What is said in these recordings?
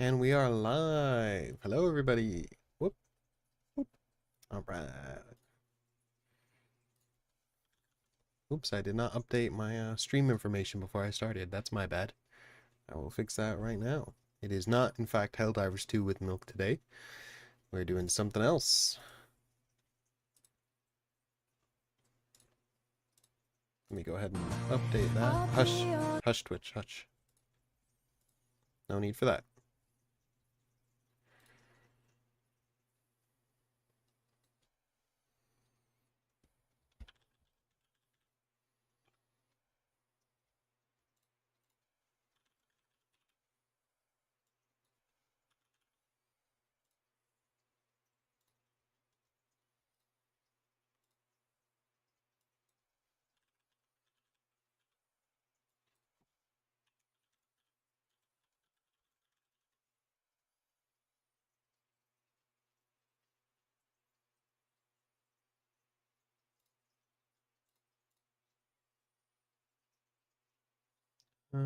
And we are live. Hello, everybody. Whoop, whoop. All right. Oops, I did not update my stream information before I started. That's my bad. I will fix that right now. It is not, in fact, Helldivers 2 with milk today. We're doing something else. Let me go ahead and update that. Hush. Hush, Twitch. Hush. No need for that. All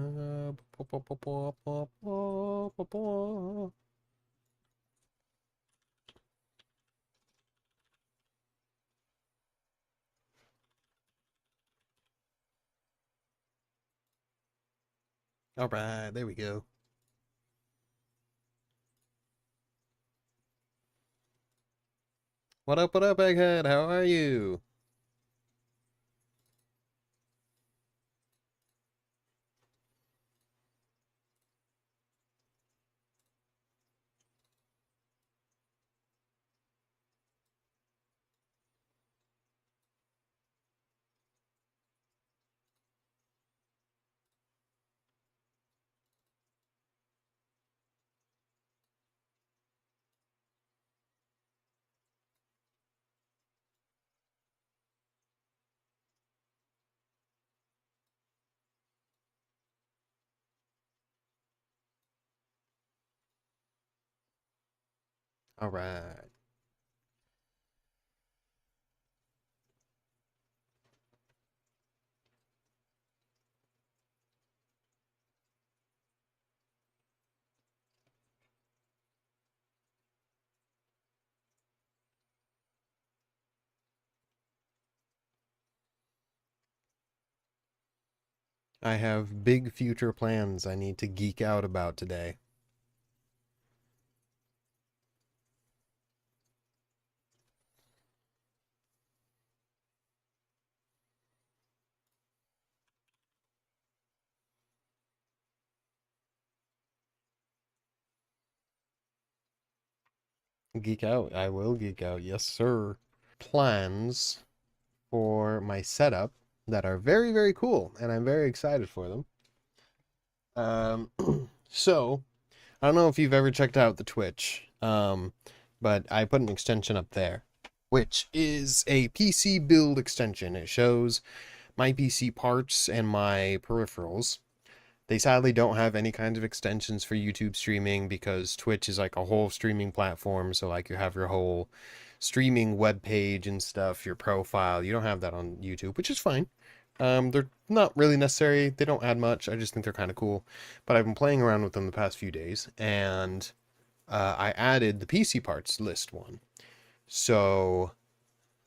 right, there we go. What up, Egghead? How are you? All right. I have big future plans I need to geek out about today. Geek out. I will geek out. Yes, sir. Plans for my setup that are very, very cool, and I'm very excited for them. So, I don't know if you've ever checked out the Twitch, but I put an extension up there, which is a PC build extension. It shows my PC parts and my peripherals. They sadly don't have any kinds of extensions for YouTube streaming because Twitch is like a whole streaming platform. So like you have your whole streaming web page and stuff, your profile. You don't have that on YouTube, which is fine. They're not really necessary. They don't add much. I just think they're kind of cool. But I've been playing around with them the past few days, and I added the PC parts list one. So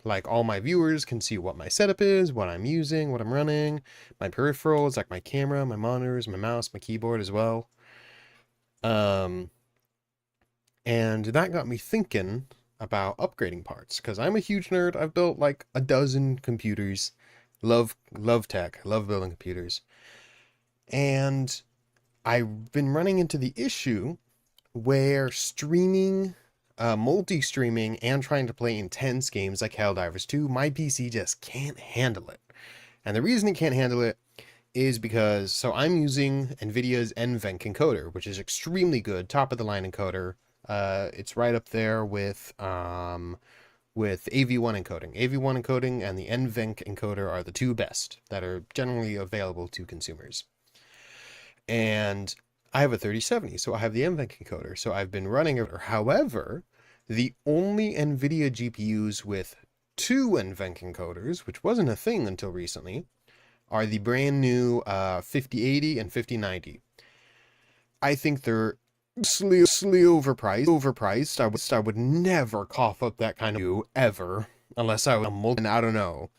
like all my viewers can see what my setup is, what I'm using, what I'm running, my peripherals, like my camera, my monitors, my mouse, my keyboard as well. Um, and that got me thinking about upgrading parts because I'm a huge nerd. I've built like a dozen computers. Love tech, love building computers. And I've been running into the issue where streaming, multi-streaming, and trying to play intense games like Helldivers 2, my PC just can't handle it. And the reason it can't handle it is because, so I'm using NVIDIA's NVENC encoder, which is extremely good, top of the line encoder. It's right up there with AV1 encoding. AV1 encoding and the NVENC encoder are the two best that are generally available to consumers. And I have a 3070, so I have the NVENC encoder, so I've been running it. However, the only NVIDIA GPUs with two NVENC encoders, which wasn't a thing until recently, are the brand new 5080 and 5090. I think they're overpriced. I would never cough up that kind of view ever, unless I was a multi. I don't know,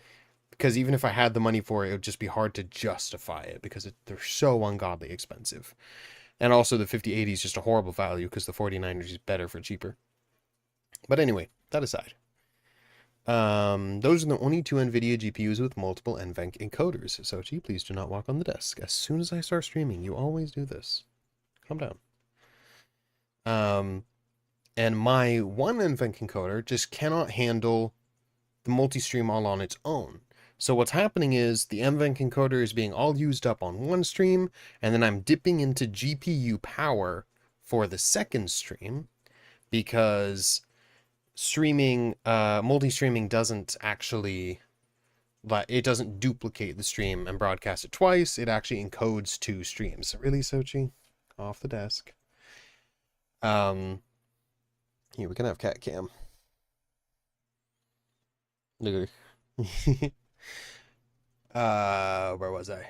because even if I had the money for it, it would just be hard to justify it because they're so ungodly expensive. And also the 5080 is just a horrible value because the 4090 is better for cheaper. But anyway, that aside. Those are the only two NVIDIA GPUs with multiple NVENC encoders. Sochi, please do not walk on the desk. As soon as I start streaming, you always do this. Calm down. And my one NVENC encoder just cannot handle the multi-stream all on its own. So what's happening is the NVENC encoder is being all used up on one stream, and then I'm dipping into GPU power for the second stream because streaming, multi-streaming doesn't actually, it doesn't duplicate the stream and broadcast it twice. It actually encodes two streams. Really, Sochi? Off the desk. Here, we can have cat cam. Look at where was I?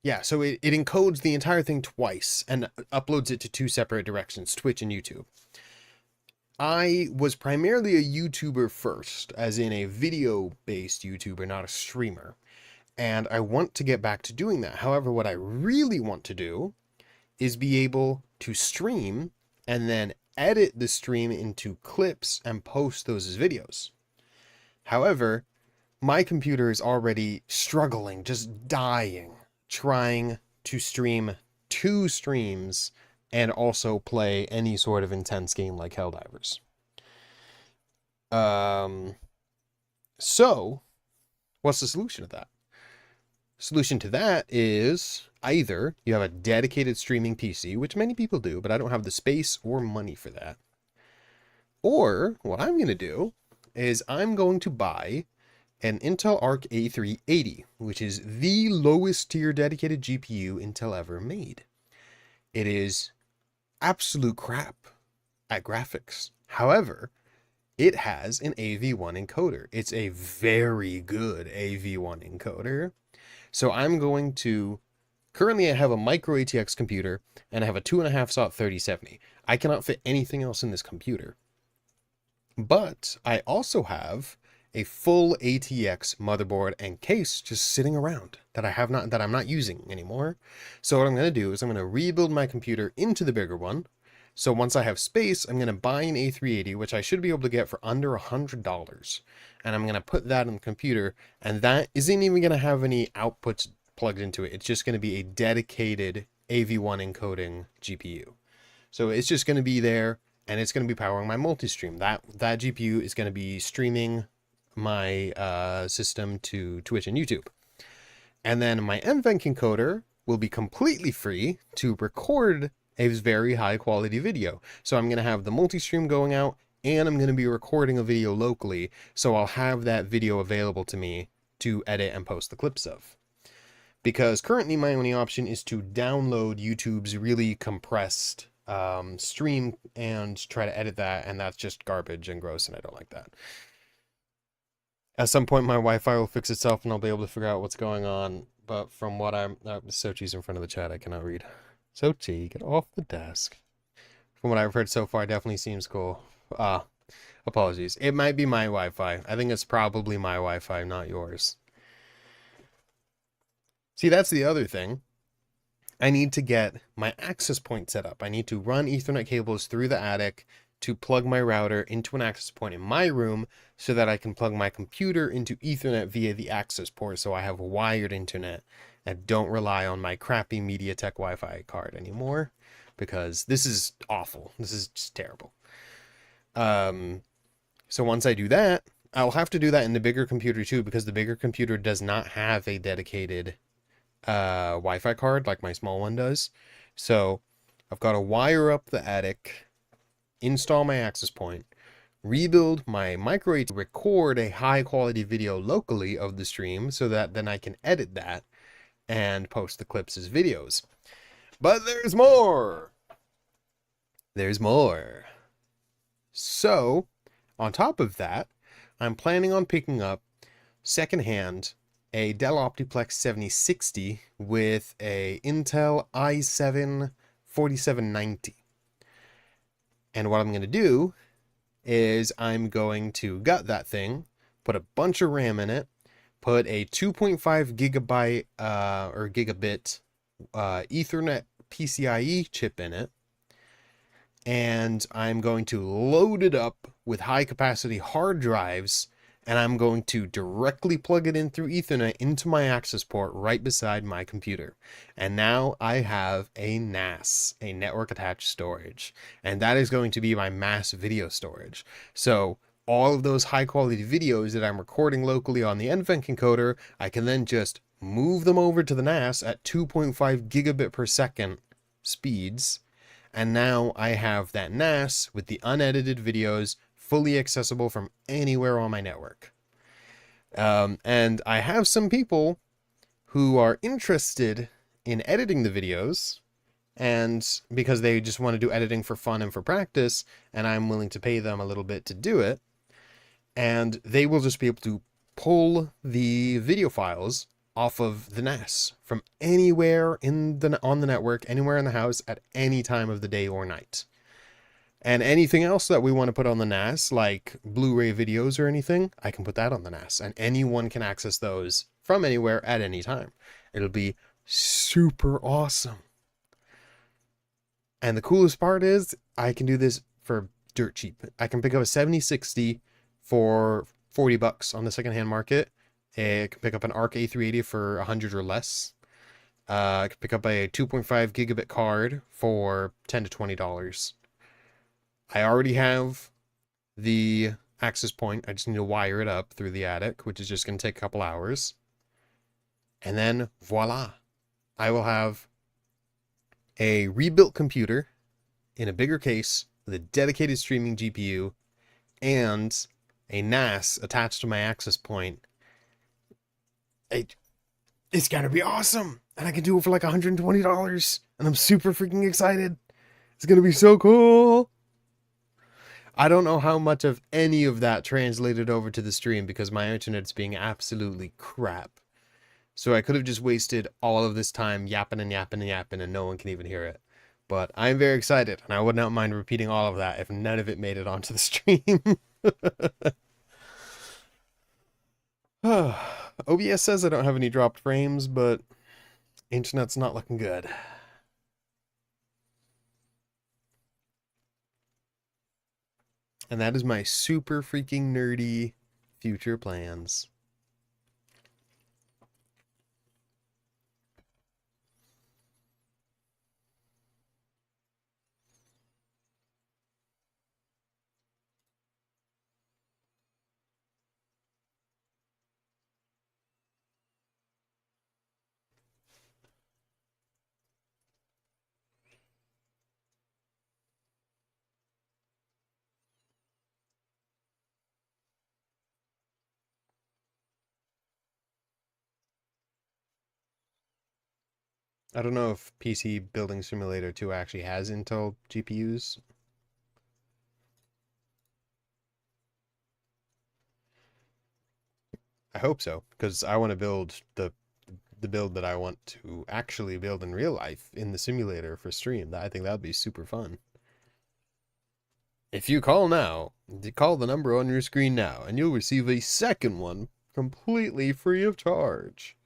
Yeah, so it encodes the entire thing twice and uploads it to two separate directions, Twitch and YouTube. I was primarily a YouTuber first, as in a video-based YouTuber, not a streamer. And I want to get back to doing that. However, what I really want to do is be able to stream and then edit the stream into clips and post those as videos. However, my computer is already struggling, just dying, trying to stream two streams and also play any sort of intense game like Helldivers. So, what's the solution to that? Solution to that is either you have a dedicated streaming PC, which many people do, but I don't have the space or money for that. Or what I'm going to do is I'm going to buy an Intel Arc A380, which is the lowest tier dedicated GPU Intel ever made. It is absolute crap at graphics. However, it has an AV1 encoder. It's a very good AV1 encoder. So I'm going to, currently I have a micro ATX computer and I have a 2.5 slot 3070. I cannot fit anything else in this computer. But I also have a full ATX motherboard and case just sitting around that I'm not using anymore. So what I'm going to do is I'm going to rebuild my computer into the bigger one. So once I have space, I'm going to buy an A380, which I should be able to get for under $100. And I'm going to put that in the computer, and that isn't even going to have any outputs plugged into it. It's just going to be a dedicated AV1 encoding GPU. So it's just going to be there, and it's going to be powering my multi-stream. That GPU is going to be streaming my system to Twitch and YouTube. And then my NVENC encoder will be completely free to record a very high quality video. So I'm going to have the multi-stream going out, and I'm going to be recording a video locally, so I'll have that video available to me to edit and post the clips of. Because currently my only option is to download YouTube's really compressed stream and try to edit that, and that's just garbage and gross, and I don't like that. At some point my Wi-Fi will fix itself and I'll be able to figure out what's going on, but from what Sochi's in front of the chat, I cannot read. Sochi, get off the desk. From what I've heard so far, it definitely seems cool. Apologies. It might be my Wi-Fi. I think it's probably my Wi-Fi, not yours. See, that's the other thing. I need to get my access point set up. I need to run Ethernet cables through the attic to plug my router into an access point in my room so that I can plug my computer into Ethernet via the access port, so I have wired internet and don't rely on my crappy MediaTek Wi-Fi card anymore, because this is awful. This is just terrible. So once I do that, I'll have to do that in the bigger computer too, because the bigger computer does not have a dedicated Wi-Fi card like my small one does. So I've got to wire up the attic, install my access point, rebuild my micro to record a high quality video locally of the stream so that then I can edit that and post the clips as videos. But there's more. There's more. So, on top of that, I'm planning on picking up secondhand a Dell Optiplex 7060 with a Intel i7 4790. And what I'm going to do is I'm going to gut that thing, put a bunch of RAM in it, put a 2.5 gigabyte or gigabit Ethernet PCIe chip in it, and I'm going to load it up with high capacity hard drives, and I'm going to directly plug it in through Ethernet into my access port right beside my computer. And now I have a NAS, a network attached storage, and that is going to be my mass video storage. So all of those high quality videos that I'm recording locally on the NVENC encoder, I can then just move them over to the NAS at 2.5 gigabit per second speeds, and now I have that NAS with the unedited videos fully accessible from anywhere on my network. And I have some people who are interested in editing the videos, and because they just want to do editing for fun and for practice, and I'm willing to pay them a little bit to do it, and they will just be able to pull the video files off of the NAS from anywhere on the network, anywhere in the house, at any time of the day or night. And anything else that we want to put on the NAS, like Blu-ray videos or anything, I can put that on the NAS, and anyone can access those from anywhere at any time. It'll be super awesome. And the coolest part is I can do this for dirt cheap. I can pick up a 7060 for $40 on the secondhand market. I can pick up an ARC A380 for 100 or less. I can pick up a 2.5 gigabit card for $10 to $20. I already have the access point. I just need to wire it up through the attic, which is just going to take a couple hours. And then voila, I will have a rebuilt computer in a bigger case with a dedicated streaming GPU and a NAS attached to my access point. It's gotta be awesome, and I can do it for like $120, and I'm super freaking excited. It's gonna be so cool. I don't know how much of any of that translated over to the stream because my internet's being absolutely crap. So I could have just wasted all of this time yapping and yapping and yapping, and no one can even hear it. But I'm very excited, and I would not mind repeating all of that if none of it made it onto the stream. OBS says I don't have any dropped frames, but internet's not looking good. And that is my super freaking nerdy future plans. I don't know if PC Building Simulator 2 actually has Intel GPUs. I hope so, because I want to build the build that I want to actually build in real life in the simulator for stream. I think that would be super fun. If you call now, call the number on your screen now, and you'll receive a second one completely free of charge.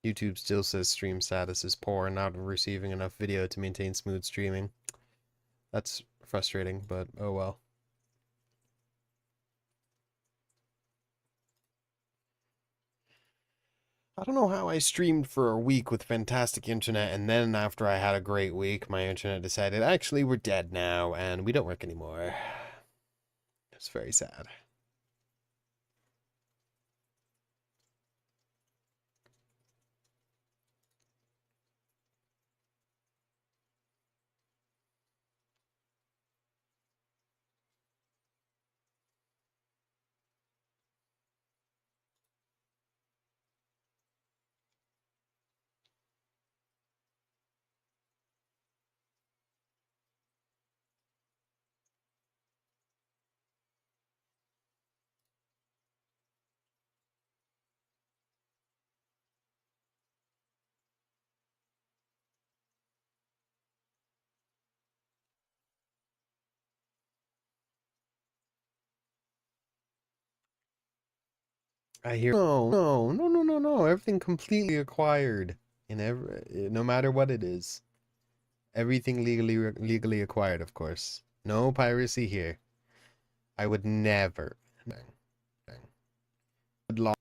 YouTube still says stream status is poor and not receiving enough video to maintain smooth streaming. That's frustrating, but oh well. I don't know how I streamed for a week with fantastic internet, and then after I had a great week, my internet decided, actually, we're dead now, and we don't work anymore. It's very sad. I hear no. Everything completely acquired in every, no matter what it is. Everything legally acquired, of course. No piracy here. I would never. Good law.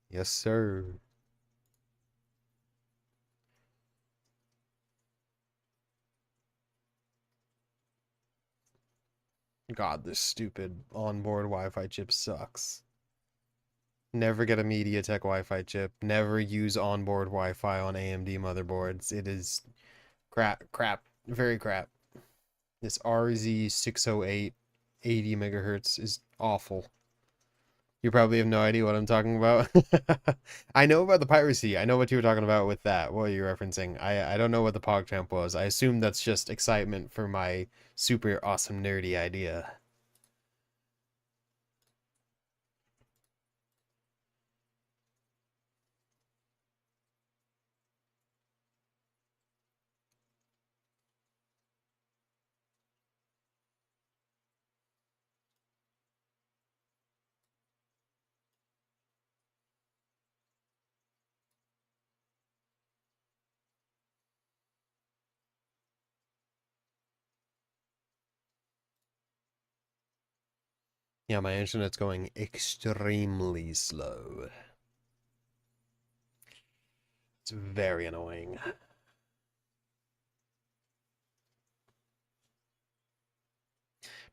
Yes, sir. God, this stupid onboard Wi-Fi chip sucks. Never get a MediaTek Wi-Fi chip. Never use onboard Wi-Fi on AMD motherboards. It is crap, very crap. This RZ608 80 megahertz is awful. You probably have no idea what I'm talking about. I know about the piracy. I know what you were talking about with that. What are you referencing? I don't know what the PogChamp was. I assume that's just excitement for my super awesome nerdy idea. Yeah, my internet's going extremely slow. It's very annoying.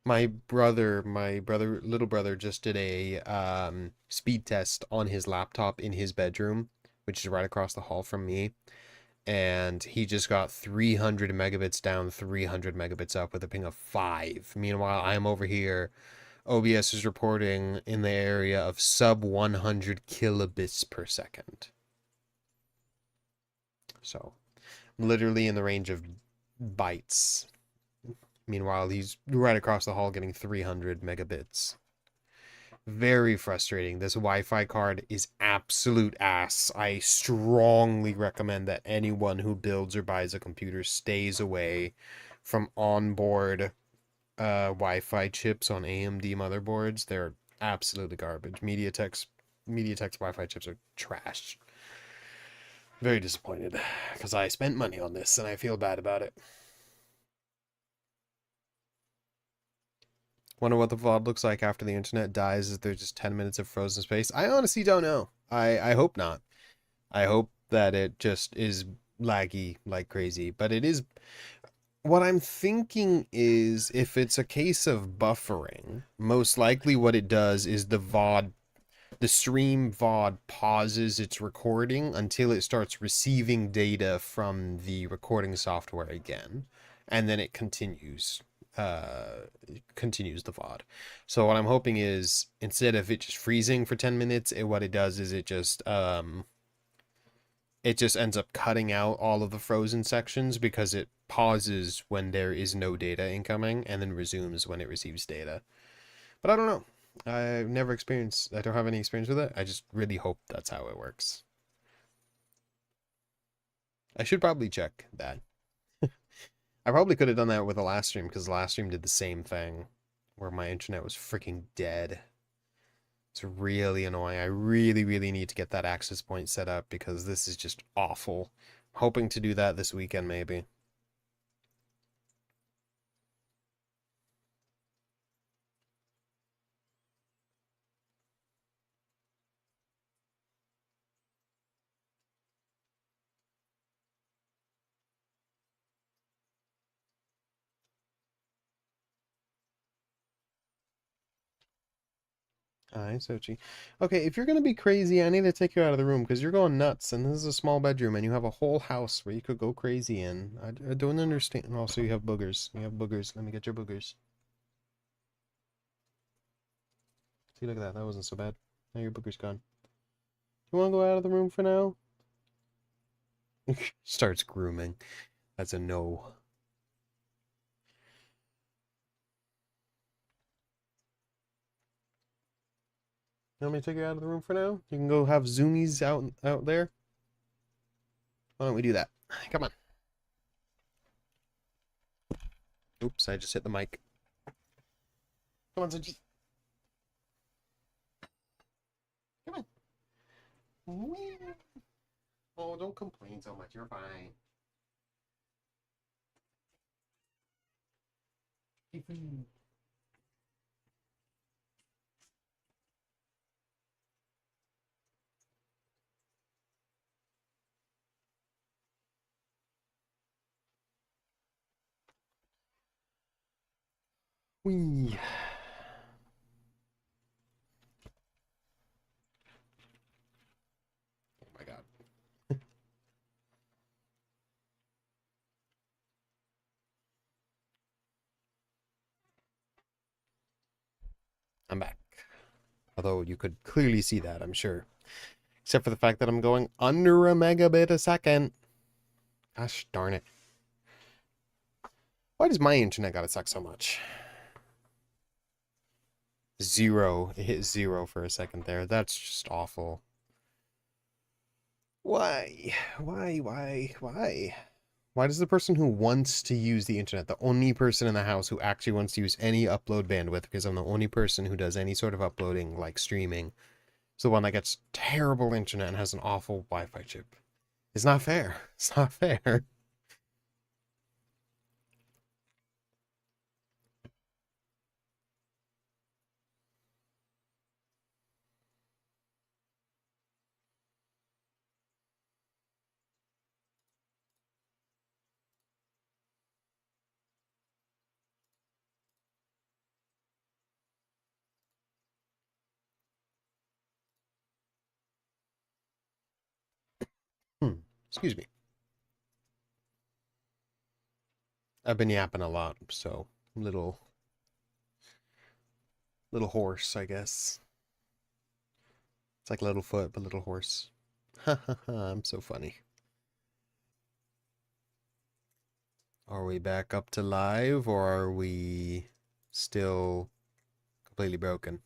Little brother just did a speed test on his laptop in his bedroom, which is right across the hall from me, and he just got 300 megabits down, 300 megabits up with a ping of 5. Meanwhile, I'm over here. OBS is reporting in the area of sub 100 kilobits per second. So, literally in the range of bytes. Meanwhile, he's right across the hall getting 300 megabits. Very frustrating. This Wi-Fi card is absolute ass. I strongly recommend that anyone who builds or buys a computer stays away from onboard Wi-Fi chips on AMD motherboards. They're absolutely garbage. MediaTek's Wi-Fi chips are trash. Very disappointed because I spent money on this and I feel bad about it. Wonder what the VOD looks like after the internet dies. Is there just 10 minutes of frozen space? I honestly don't know. I hope not. I hope that it just is laggy like crazy. But it is. What I'm thinking is if it's a case of buffering, most likely what it does is the stream VOD pauses its recording until it starts receiving data from the recording software again, and then it continues the VOD. So what I'm hoping is instead of it just freezing for 10 minutes, what it does is it just ends up cutting out all of the frozen sections because it pauses when there is no data incoming and then resumes when it receives data. But I don't know. I don't have any experience with it. I just really hope that's how it works. I should probably check that. I probably could have done that with the last stream because the last stream did the same thing where my internet was freaking dead. It's really annoying. I really, really need to get that access point set up because this is just awful. Hoping to do that this weekend, maybe. Hi, Sochi. Okay, if you're gonna be crazy, I need to take you out of the room because you're going nuts, and this is a small bedroom, and you have a whole house where you could go crazy in. I don't understand. And also, you have boogers. You have boogers. Let me get your boogers. See, look at that. That wasn't so bad. Now your booger's gone. You want to go out of the room for now? Starts grooming. That's a no. You want me to take you out of the room for now? You can go have zoomies out there. Why don't we do that? Come on. Oops, I just hit the mic. Come on, Suji. Come on. Oh, don't complain so much. You're fine. Wee. Oh my god. I'm back. Although you could clearly see that, I'm sure. Except for the fact that I'm going under a megabit a second. Gosh darn it. Why does my internet gotta suck so much? Zero. It hit zero for a second there. That's just awful. Why? Why? Why does the person who wants to use the internet, the only person in the house who actually wants to use any upload bandwidth, because I'm the only person who does any sort of uploading, like streaming, is the one that gets terrible internet and has an awful Wi-Fi chip? It's not fair. It's not fair. Excuse me. I've been yapping a lot, so little horse, I guess. It's like Littlefoot, but little horse. Ha ha ha, I'm so funny. Are we back up to live, or are we still completely broken?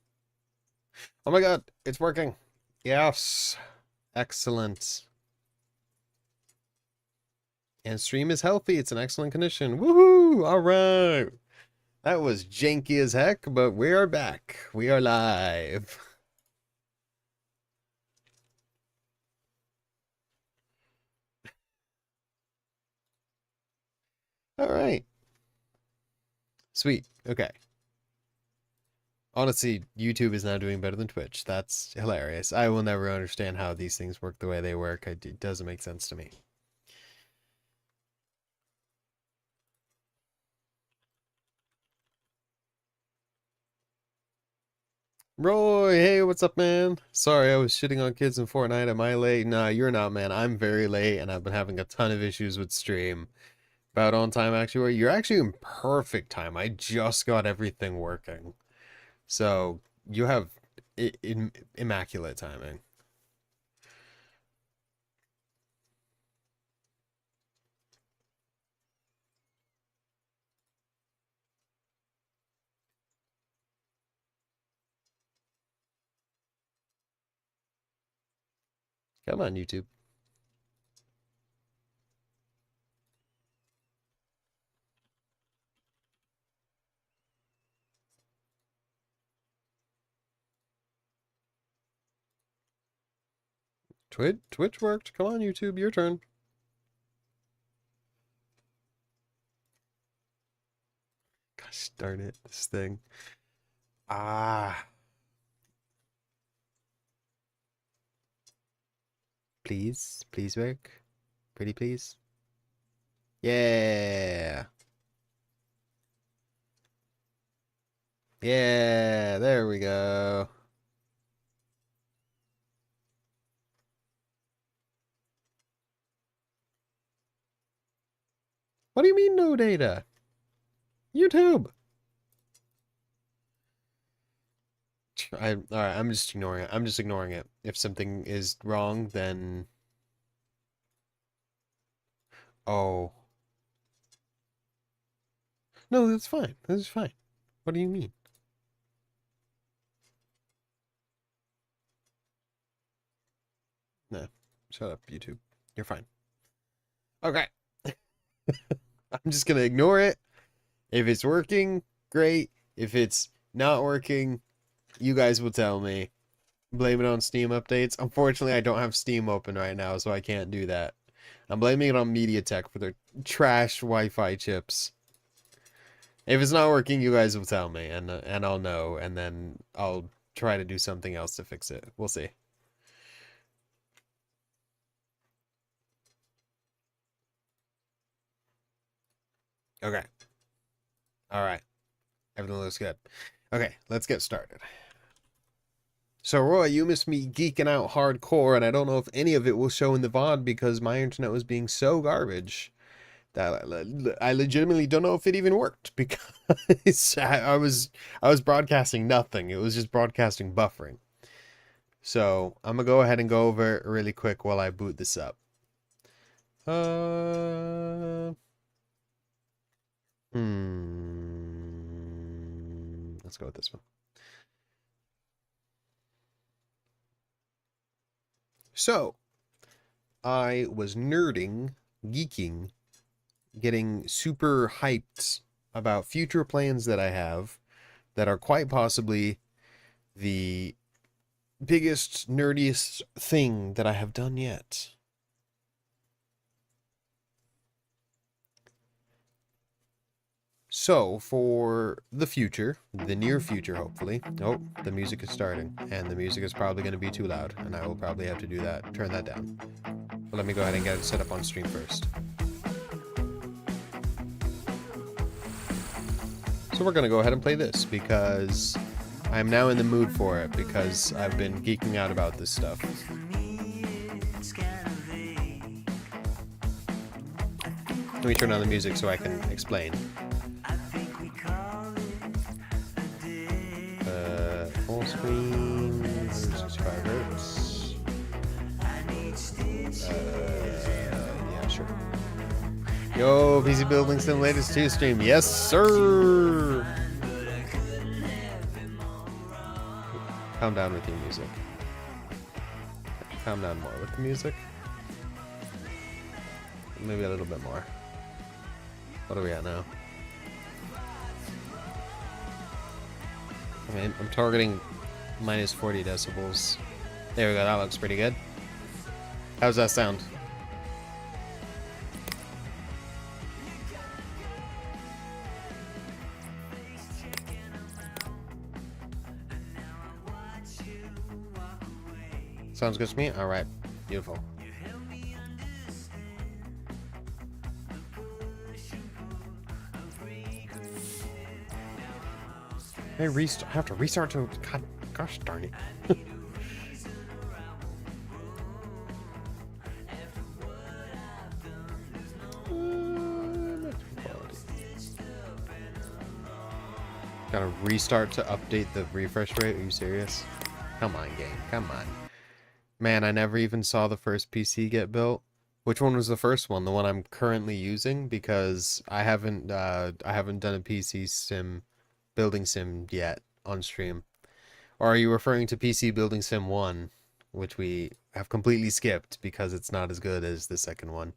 Oh my god, it's working. Yes. Excellent. And stream is healthy. It's in excellent condition. Woohoo! All right. That was janky as heck, but we are back. We are live. All right. Sweet. Okay. Honestly, YouTube is now doing better than Twitch. That's hilarious. I will never understand how these things work the way they work. It doesn't make sense to me. Roy, hey, what's up, man? Sorry, I was shitting on kids in Fortnite. Am I late? Nah, you're not, man. I'm very late, and I've been having a ton of issues with stream. About on time, actually. You're actually in perfect time. I just got everything working. So, you have immaculate timing. Come on, YouTube. Twitch worked. Come on, YouTube, your turn. Gosh darn it, this thing. Ah. Please, please work. Pretty please. Yeah. Yeah, there we go. What do you mean no data? YouTube. All right, I'm just ignoring it. I'm just ignoring it. If something is wrong, then Oh. No, that's fine. This is fine. What do you mean? No. Shut up, YouTube. You're fine. Okay. I'm just gonna ignore it. If it's working, great. If it's not working, you guys will tell me. Blame it on Steam updates. Unfortunately, I don't have Steam open right now, so I can't do that. I'm blaming it on MediaTek for their trash Wi-Fi chips. If it's not working, you guys will tell me, and I'll know, and then I'll try to do something else to fix it. We'll see. Okay. All right. Everything looks good. Okay, let's get started. So, Roy, you missed me geeking out hardcore, and I don't know if any of it will show in the VOD because my internet was being so garbage that I legitimately don't know if it even worked because I was broadcasting nothing. It was just broadcasting buffering. So, I'm gonna go ahead and go over it really quick while I boot this up. Let's go with this one. So, I was nerding, geeking, getting super hyped about future plans that I have that are quite possibly the biggest, nerdiest thing that I have done yet. So, for the future, the near future, hopefully. Oh, the music is starting, and the music is probably going to be too loud, and I will probably have to do that, turn that down. But let me go ahead and get it set up on stream first. So we're going to go ahead and play this, because I'm now in the mood for it, because I've been geeking out about this stuff. Let me turn on the music so I can explain. Full screen, 165 hertz. Yeah, sure. Yo, PC Building Sim latest 2 stream. Yes, sir! Calm down with your music. Calm down more with the music. Maybe a little bit more. What are we at now? I mean, I'm targeting minus 40 decibels. There we go, that looks pretty good. How's that sound? Sounds good to me? Alright, beautiful. I have to restart to... God, gosh darn it. Gotta restart to update the refresh rate? Are you serious? Come on, game. Come on. Man, I never even saw the first PC get built. Which one was the first one? The one I'm currently using? Because I haven't done a PC sim... Building Sim yet on stream. Or are you referring to PC Building Sim 1, which we have completely skipped because it's not as good as the second one?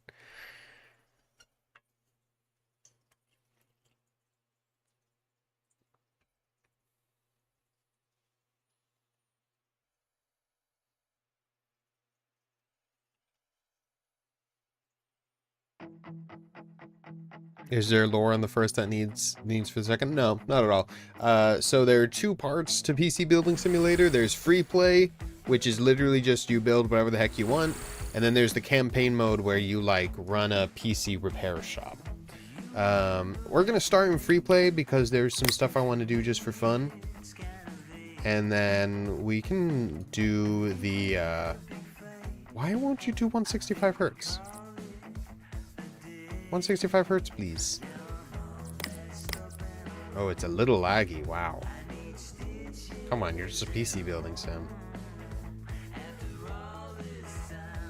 Is there lore on the first that needs for the second? No, not at all. So there are two parts to PC Building Simulator. There's free play, which is literally just you build whatever the heck you want, and then there's the campaign mode where you like run a PC repair shop. We're gonna start in free play because there's some stuff I want to do just for fun, and then we can do the. Why won't you do 165 hertz? 165 hertz, please. Oh, it's a little laggy. Wow. Come on, you're just a PC building sim.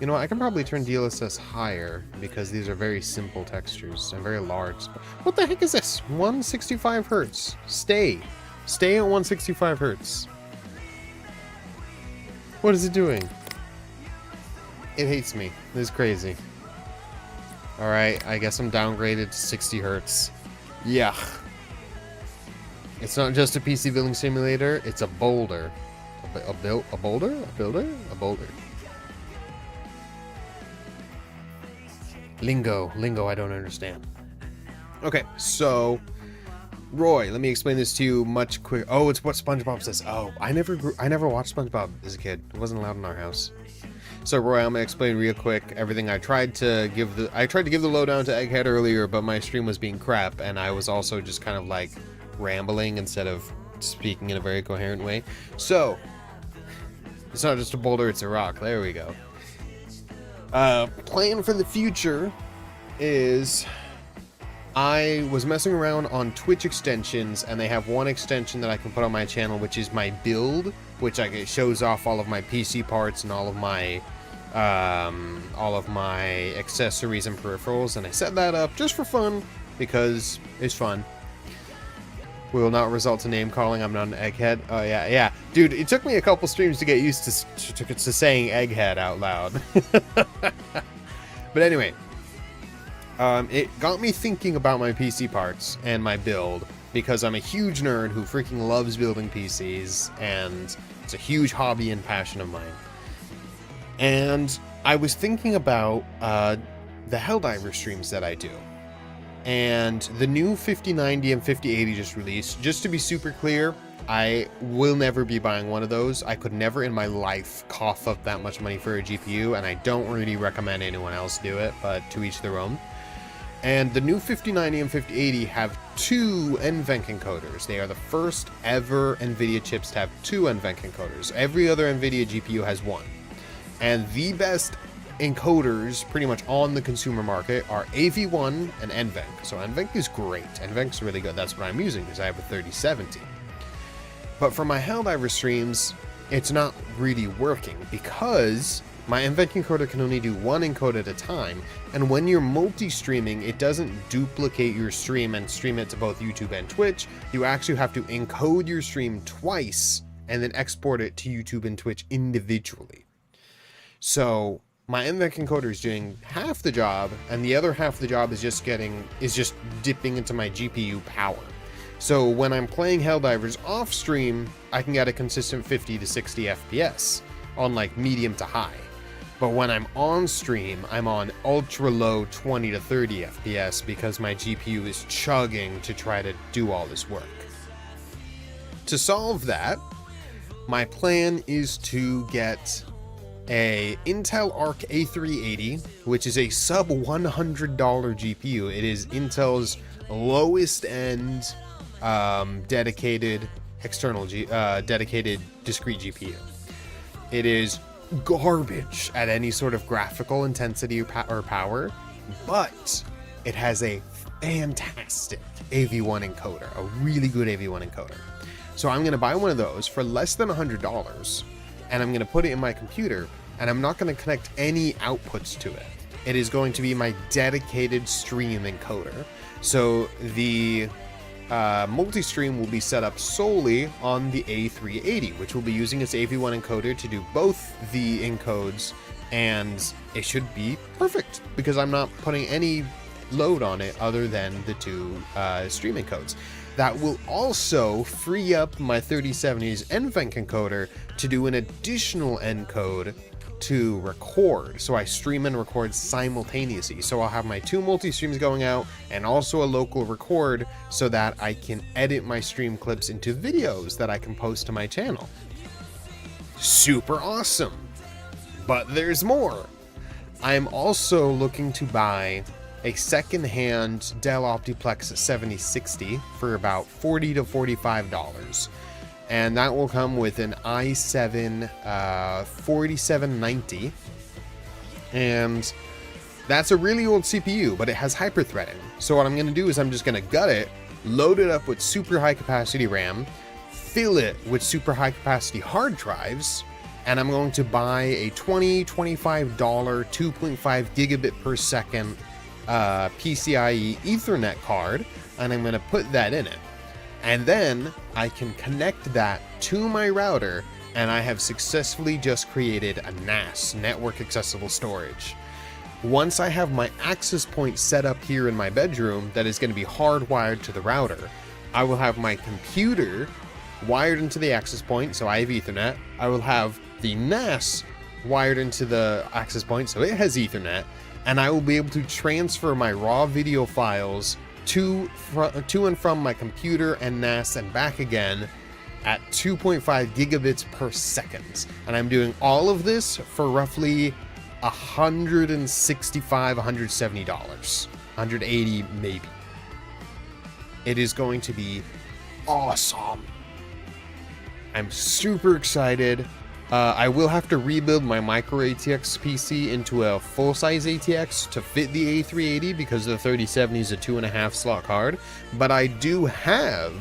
You know what, I can probably turn DLSS higher because these are very simple textures and very large. What the heck is this? 165 hertz. Stay at 165 hertz. What is it doing? It hates me. This is crazy. Alright, I guess I'm downgraded to 60 hertz. Yeah. It's not just a PC building simulator, it's a boulder. A boulder? A builder? A boulder. Lingo I don't understand. Okay, so Roy, let me explain this to you much quicker. Oh, it's what SpongeBob says. Oh, I never watched SpongeBob as a kid. It wasn't allowed in our house. So Roy, I'm gonna explain real quick everything. I tried to give the lowdown to Egghead earlier, but my stream was being crap, and I was also just kind of like rambling instead of speaking in a very coherent way. So it's not just a boulder, it's a rock. There we go. Plan for the future is I was messing around on Twitch extensions, and they have one extension that I can put on my channel, which is my build, which it shows off all of my PC parts and all of my accessories and peripherals, and I set that up just for fun because it's fun. Will not result to name calling. I'm not an egghead. Oh yeah. Dude, it took me a couple streams to get used to saying egghead out loud. But anyway, it got me thinking about my PC parts and my build, because I'm a huge nerd who freaking loves building PCs, and it's a huge hobby and passion of mine. And I was thinking about the Helldiver streams that I do. And the new 5090 and 5080 just released. Just to be super clear, I will never be buying one of those. I could never in my life cough up that much money for a GPU, and I don't really recommend anyone else do it, but to each their own. And the new 5090 and 5080 have two NVENC encoders. They are the first ever NVIDIA chips to have two NVENC encoders. Every other NVIDIA GPU has one. And the best encoders pretty much on the consumer market are AV1 and NVENC. So NVENC is great. NVENC's really good. That's what I'm using because I have a 3070. But for my Helldiver streams, it's not really working because my NVENC encoder can only do one encode at a time, and when you're multi-streaming, it doesn't duplicate your stream and stream it to both YouTube and Twitch. You actually have to encode your stream twice and then export it to YouTube and Twitch individually. So my NVENC encoder is doing half the job, and the other half of the job is just dipping into my GPU power. So when I'm playing Helldivers off stream, I can get a consistent 50 to 60 FPS on like medium to high. But when I'm on stream, I'm on ultra low 20 to 30 FPS because my GPU is chugging to try to do all this work. To solve that, my plan is to get a Intel Arc A380, which is a sub $100 GPU. It is Intel's lowest end dedicated discrete GPU. It is garbage at any sort of graphical intensity or power, but it has a fantastic AV1 encoder, a really good AV1 encoder. So I'm going to buy one of those for less than $100, and I'm going to put it in my computer, and I'm not going to connect any outputs to it. It is going to be my dedicated stream encoder. So the multi-stream will be set up solely on the A380, which will be using its AV1 encoder to do both the encodes, and it should be perfect because I'm not putting any load on it other than the two stream encodes. That will also free up my 3070's NVENC encoder to do an additional encode to record. So I stream and record simultaneously. So I'll have my two multi-streams going out and also a local record so that I can edit my stream clips into videos that I can post to my channel. Super awesome. But there's more. I'm also looking to buy a second-hand Dell Optiplex 7060 for about $40 to $45. And that will come with an i7 4790. And that's a really old CPU, but it has hyperthreading. So what I'm going to do is I'm just going to gut it, load it up with super high capacity RAM, fill it with super high capacity hard drives, and I'm going to buy a $25 2.5 gigabit per second PCIe Ethernet card, and I'm going to put that in it. And then I can connect that to my router, and I have successfully just created a NAS, Network Accessible Storage. Once I have my access point set up here in my bedroom that is going to be hardwired to the router, I will have my computer wired into the access point, so I have Ethernet. I will have the NAS wired into the access point, so it has Ethernet, and I will be able to transfer my raw video files to and from my computer and NAS and back again at 2.5 gigabits per second. And I'm doing all of this for roughly $165, $170, $180 maybe. It is going to be awesome. I'm super excited. I will have to rebuild my micro ATX PC into a full-size ATX to fit the A380 because the 3070 is a 2.5 slot card, but I do have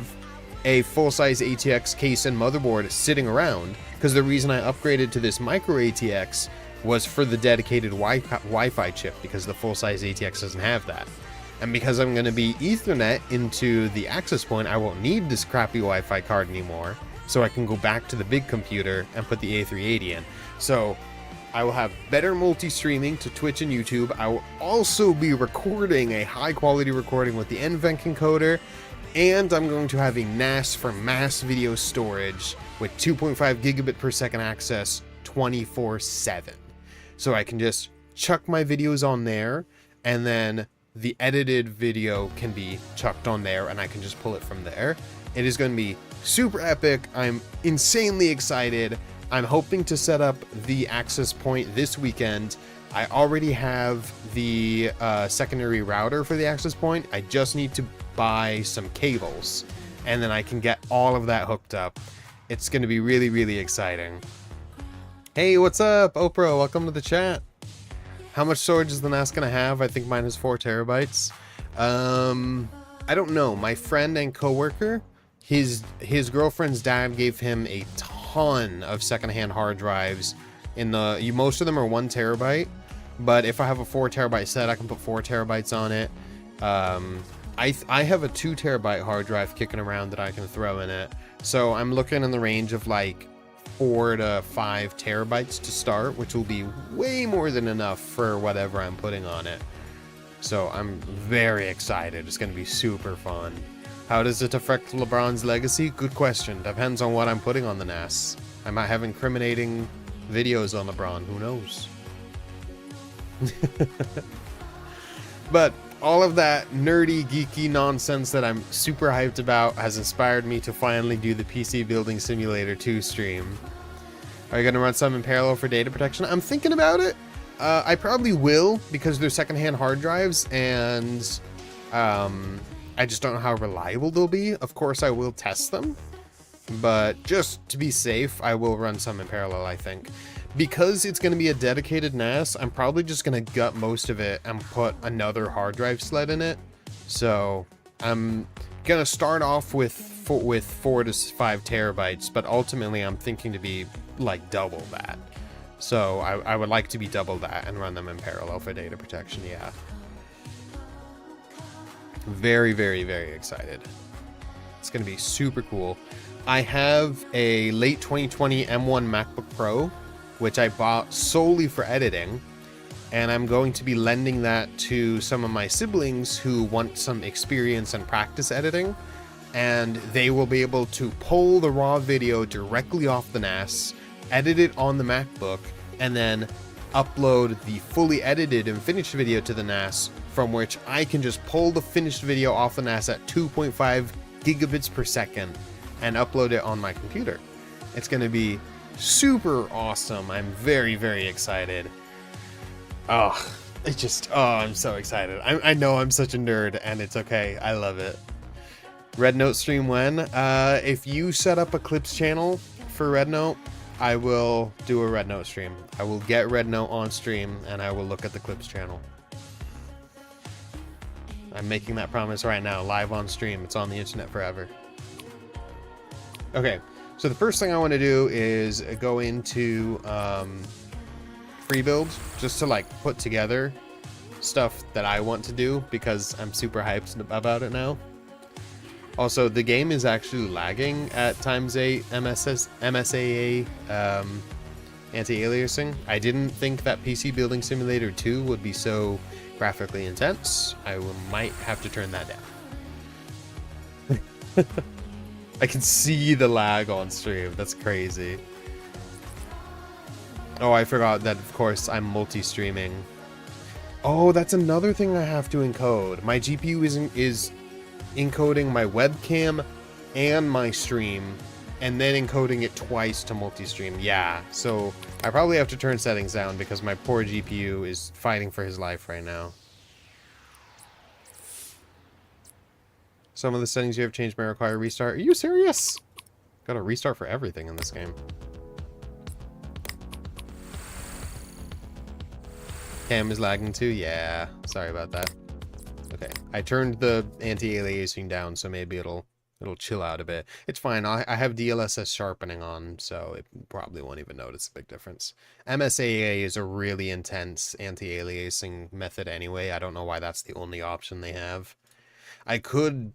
a full-size ATX case and motherboard sitting around because the reason I upgraded to this micro ATX was for the dedicated Wi-Fi chip, because the full-size ATX doesn't have that. And because I'm going to be Ethernet into the access point, I won't need this crappy Wi-Fi card anymore, so I can go back to the big computer and put the A380 in. So I will have better multi-streaming to Twitch and YouTube. I will also be recording a high-quality recording with the NVENC encoder, and I'm going to have a NAS for mass video storage with 2.5 gigabit per second access 24/7. So I can just chuck my videos on there, and then the edited video can be chucked on there, and I can just pull it from there. It is going to be super epic. I'm insanely excited. I'm hoping to set up the access point this weekend. I already have the secondary router for the access point. I just need to buy some cables, and then I can get all of that hooked up. It's going to be really, really exciting. Hey, what's up, Oprah? Welcome to the chat. How much storage is the NAS going to have? I think mine is 4 terabytes. I don't know. My friend and coworker, his girlfriend's dad gave him a ton of secondhand hard drives. Most of them are 1 terabyte, but if I have a 4 terabyte set, I can put 4 terabytes on it. I have a 2 terabyte hard drive kicking around that I can throw in it. So I'm looking in the range of like 4 to 5 terabytes to start, which will be way more than enough for whatever I'm putting on it. So I'm very excited. It's going to be super fun. How does it affect LeBron's legacy? Good question. Depends on what I'm putting on the NAS. I might have incriminating videos on LeBron. Who knows? But all of that nerdy, geeky nonsense that I'm super hyped about has inspired me to finally do the PC Building Simulator 2 stream. Are you going to run some in parallel for data protection? I'm thinking about it. I probably will, because they're secondhand hard drives, and I just don't know how reliable they'll be. Of course, I will test them, but just to be safe, I will run some in parallel, I think. Because it's going to be a dedicated NAS, I'm probably just going to gut most of it and put another hard drive sled in it. So I'm going to start off with 4 to 5 terabytes, but ultimately I'm thinking to be like double that. So I would like to be double that and run them in parallel for data protection, yeah. Very, very, very excited. It's going to be super cool. I have a late 2020 M1 MacBook Pro, which I bought solely for editing, and I'm going to be lending that to some of my siblings who want some experience and practice editing, and they will be able to pull the raw video directly off the NAS, edit it on the MacBook, and then upload the fully edited and finished video to the NAS, from which I can just pull the finished video off the NAS at 2.5 gigabits per second and upload it on my computer. It's going to be super awesome. I'm very, very excited. I'm so excited. I know I'm such a nerd, and it's okay. I love it. Red Note stream when? If you set up a Clips channel for Red Note, I will do a Red Note stream. I will get Red Note on stream, and I will look at the Clips channel. I'm making that promise right now, live on stream. It's on the internet forever. Okay, So the first thing I want to do is go into free build, just to like put together stuff that I want to do, because I'm super hyped about it now. Also, the game is actually lagging at ×8 MSAA anti-aliasing. I didn't think that PC Building Simulator 2 would be so graphically intense. I might have to turn that down. I can see the lag on stream. That's crazy. Oh, I forgot that, of course, I'm multi-streaming. Oh, that's another thing I have to encode. My GPU is encoding my webcam and my stream, and then encoding it twice to multi-stream. Yeah, so I probably have to turn settings down because my poor GPU is fighting for his life right now. Some of the settings you have changed may require a restart. Are you serious? Got a restart for everything in this game. Cam is lagging too? Yeah, sorry about that. Okay, I turned the anti-aliasing down, so maybe it'll chill out a bit. It's fine. I have DLSS sharpening on, so it probably won't even notice a big difference. MSAA is a really intense anti-aliasing method anyway. I don't know why that's the only option they have. I could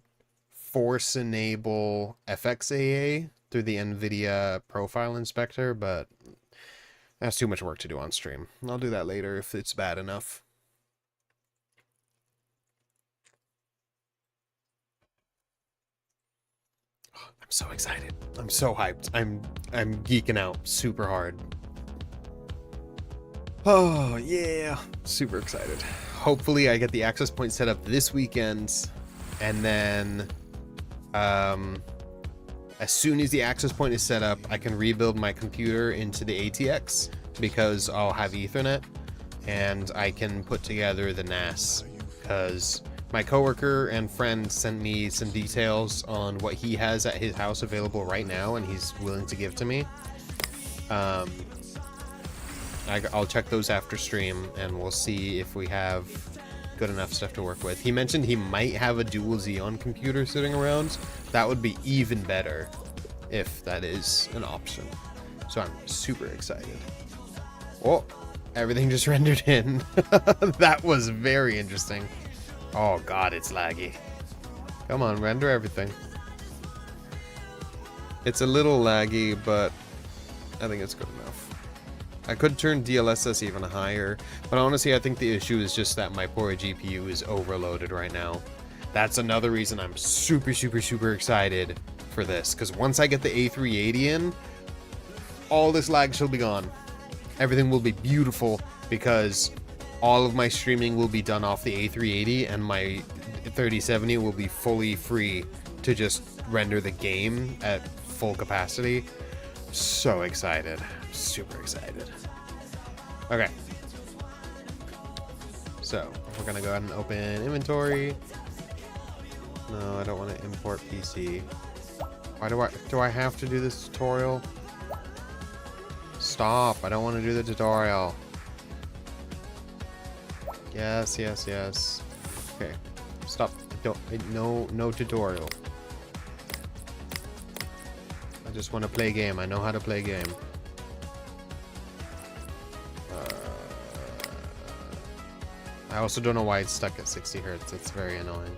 force enable FXAA through the NVIDIA profile inspector, but that's too much work to do on stream. I'll do that later if it's bad enough. I'm so excited. I'm so hyped. I'm geeking out super hard. Oh, yeah. Super excited. Hopefully I get the access point set up this weekend, and then as soon as the access point is set up, I can rebuild my computer into the ATX because I'll have Ethernet, and I can put together the NAS, because my coworker and friend sent me some details on what he has at his house available right now, and he's willing to give to me. I'll check those after stream, and we'll see if we have good enough stuff to work with. He mentioned he might have a dual Xeon computer sitting around. That would be even better if that is an option. So I'm super excited. Oh, everything just rendered in. That was very interesting. Oh god, it's laggy. Come on, render everything. It's a little laggy, but I think it's good enough. I could turn DLSS even higher, but honestly I think the issue is just that my poor GPU is overloaded right now. That's another reason I'm super excited for this, because once I get the A380 in, all this lag shall be gone. Everything will be beautiful, because all of my streaming will be done off the A380, and my 3070 will be fully free to just render the game at full capacity. So excited. Super excited. Okay. So, we're gonna go ahead and open inventory. No, I don't want to import PC. Why do I have to do this tutorial? Stop, I don't want to do the tutorial. Yes. Okay. Stop. No tutorial. I just want to play game. I know how to play game. I also don't know why it's stuck at 60 Hertz. It's very annoying.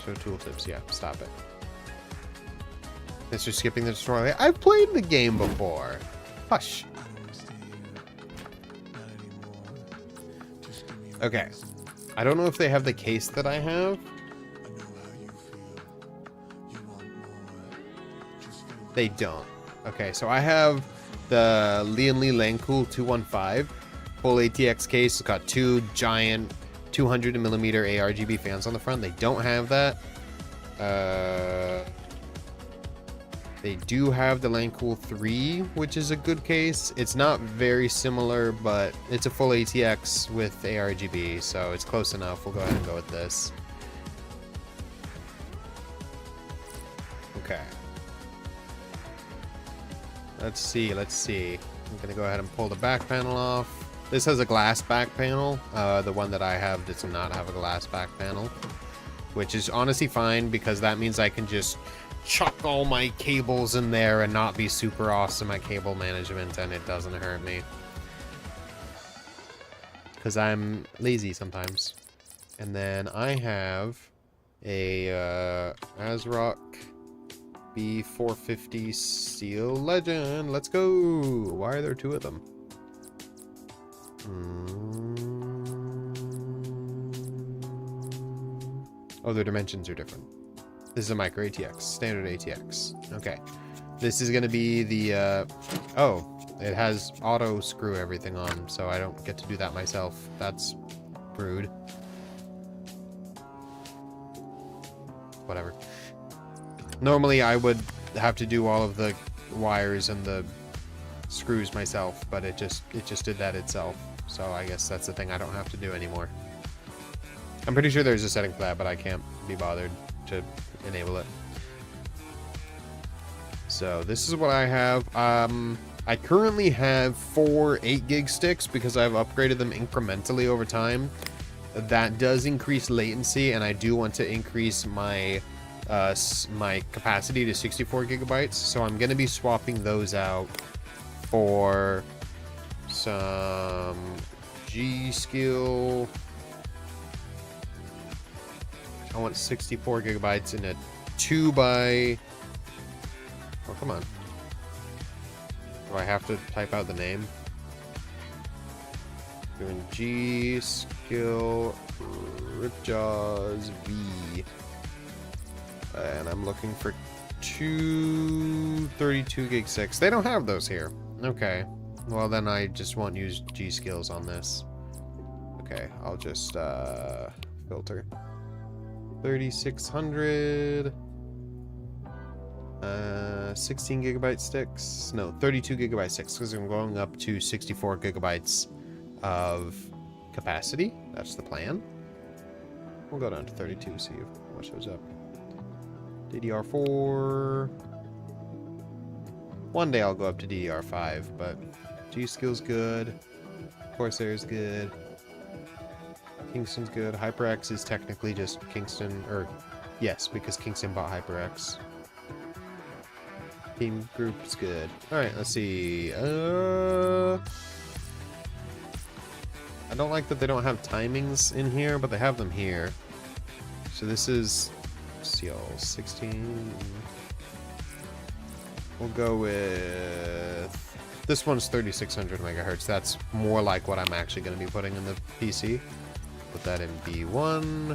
Show tooltips. Yeah, stop it. Thanks for skipping the tutorial. I've played the game before. Hush. Okay. I don't know if they have the case that I have. They don't. Okay, so I have the Lian Li Langcool 215 full ATX case. It's got two giant 200mm ARGB fans on the front. They don't have that. They do have the Langcool 3, which is a good case. It's not very similar, but it's a full ATX with ARGB, so it's close enough. We'll go ahead and go with this. Okay. Let's see. I'm gonna go ahead and pull the back panel off. This has a glass back panel. The one that I have does not have a glass back panel, which is honestly fine, because that means I can just chuck all my cables in there and not be super awesome at cable management, and it doesn't hurt me. Because I'm lazy sometimes. And then I have a ASRock B450 Steel Legend. Let's go! Why are there two of them? Oh, their dimensions are different. This is a micro ATX, standard ATX. Okay. This is going to be the, oh, it has auto screw everything on, so I don't get to do that myself. That's rude. Whatever. Normally I would have to do all of the wires and the screws myself, but it just did that itself. So I guess that's the thing I don't have to do anymore. I'm pretty sure there's a setting for that, but I can't be bothered to enable it. So this is what I have. I currently have 4 8GB sticks because I've upgraded them incrementally over time. That does increase latency, and I do want to increase my my capacity to 64GB. So I'm going to be swapping those out for some G.Skill. I want 64GB in a 2x. Oh, come on. Do I have to type out the name? Doing G.Skill Ripjaws V. And I'm looking for 2 32GB sticks. They don't have those here. Okay. Well, then I just won't use G.Skills on this. Okay, I'll just filter. 3600. 16GB sticks. No, 32GB sticks, because I'm going up to 64GB of capacity. That's the plan. We'll go down to 32, see what shows up. DDR4. One day I'll go up to DDR5, but G.Skill's good. Corsair's good. Kingston's good. HyperX is technically just Kingston, or yes, because Kingston bought HyperX. Team Group's good. Alright, let's see. I don't like that they don't have timings in here, but they have them here. So this is CL16. We'll go with... This one's 3600 megahertz. That's more like what I'm actually going to be putting in the PC. Put that in B1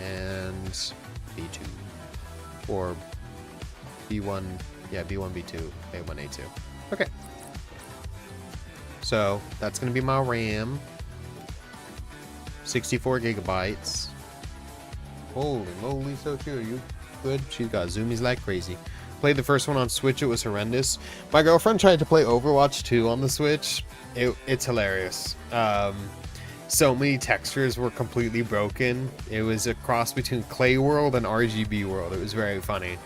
and B2. Or B1, yeah, B1, B2, A1, A2. Okay. So that's going to be my RAM. 64GB. Holy moly, so cute. You good? She's got zoomies like crazy. Played the first one on Switch, it was horrendous. My girlfriend tried to play Overwatch 2 on the Switch. It's hilarious. So many textures were completely broken. It was a cross between Clay World and RGB World. It was very funny.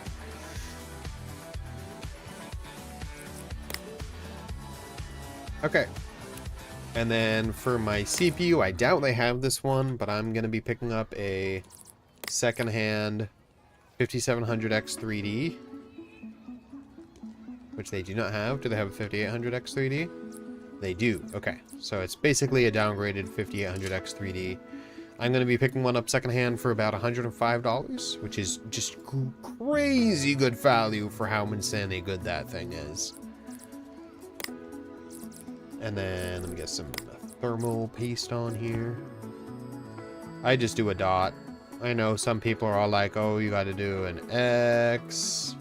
Okay. And then for my CPU, I doubt they have this one, but I'm going to be picking up a secondhand 5700X3D. Which they do not have. Do they have a 5800X3D? They do. Okay. So it's basically a downgraded 5800X3D. I'm going to be picking one up secondhand for about $105, which is just crazy good value for how insanely good that thing is. And then let me get some thermal paste on here. I just do a dot. I know some people are all like, oh, you got to do an X.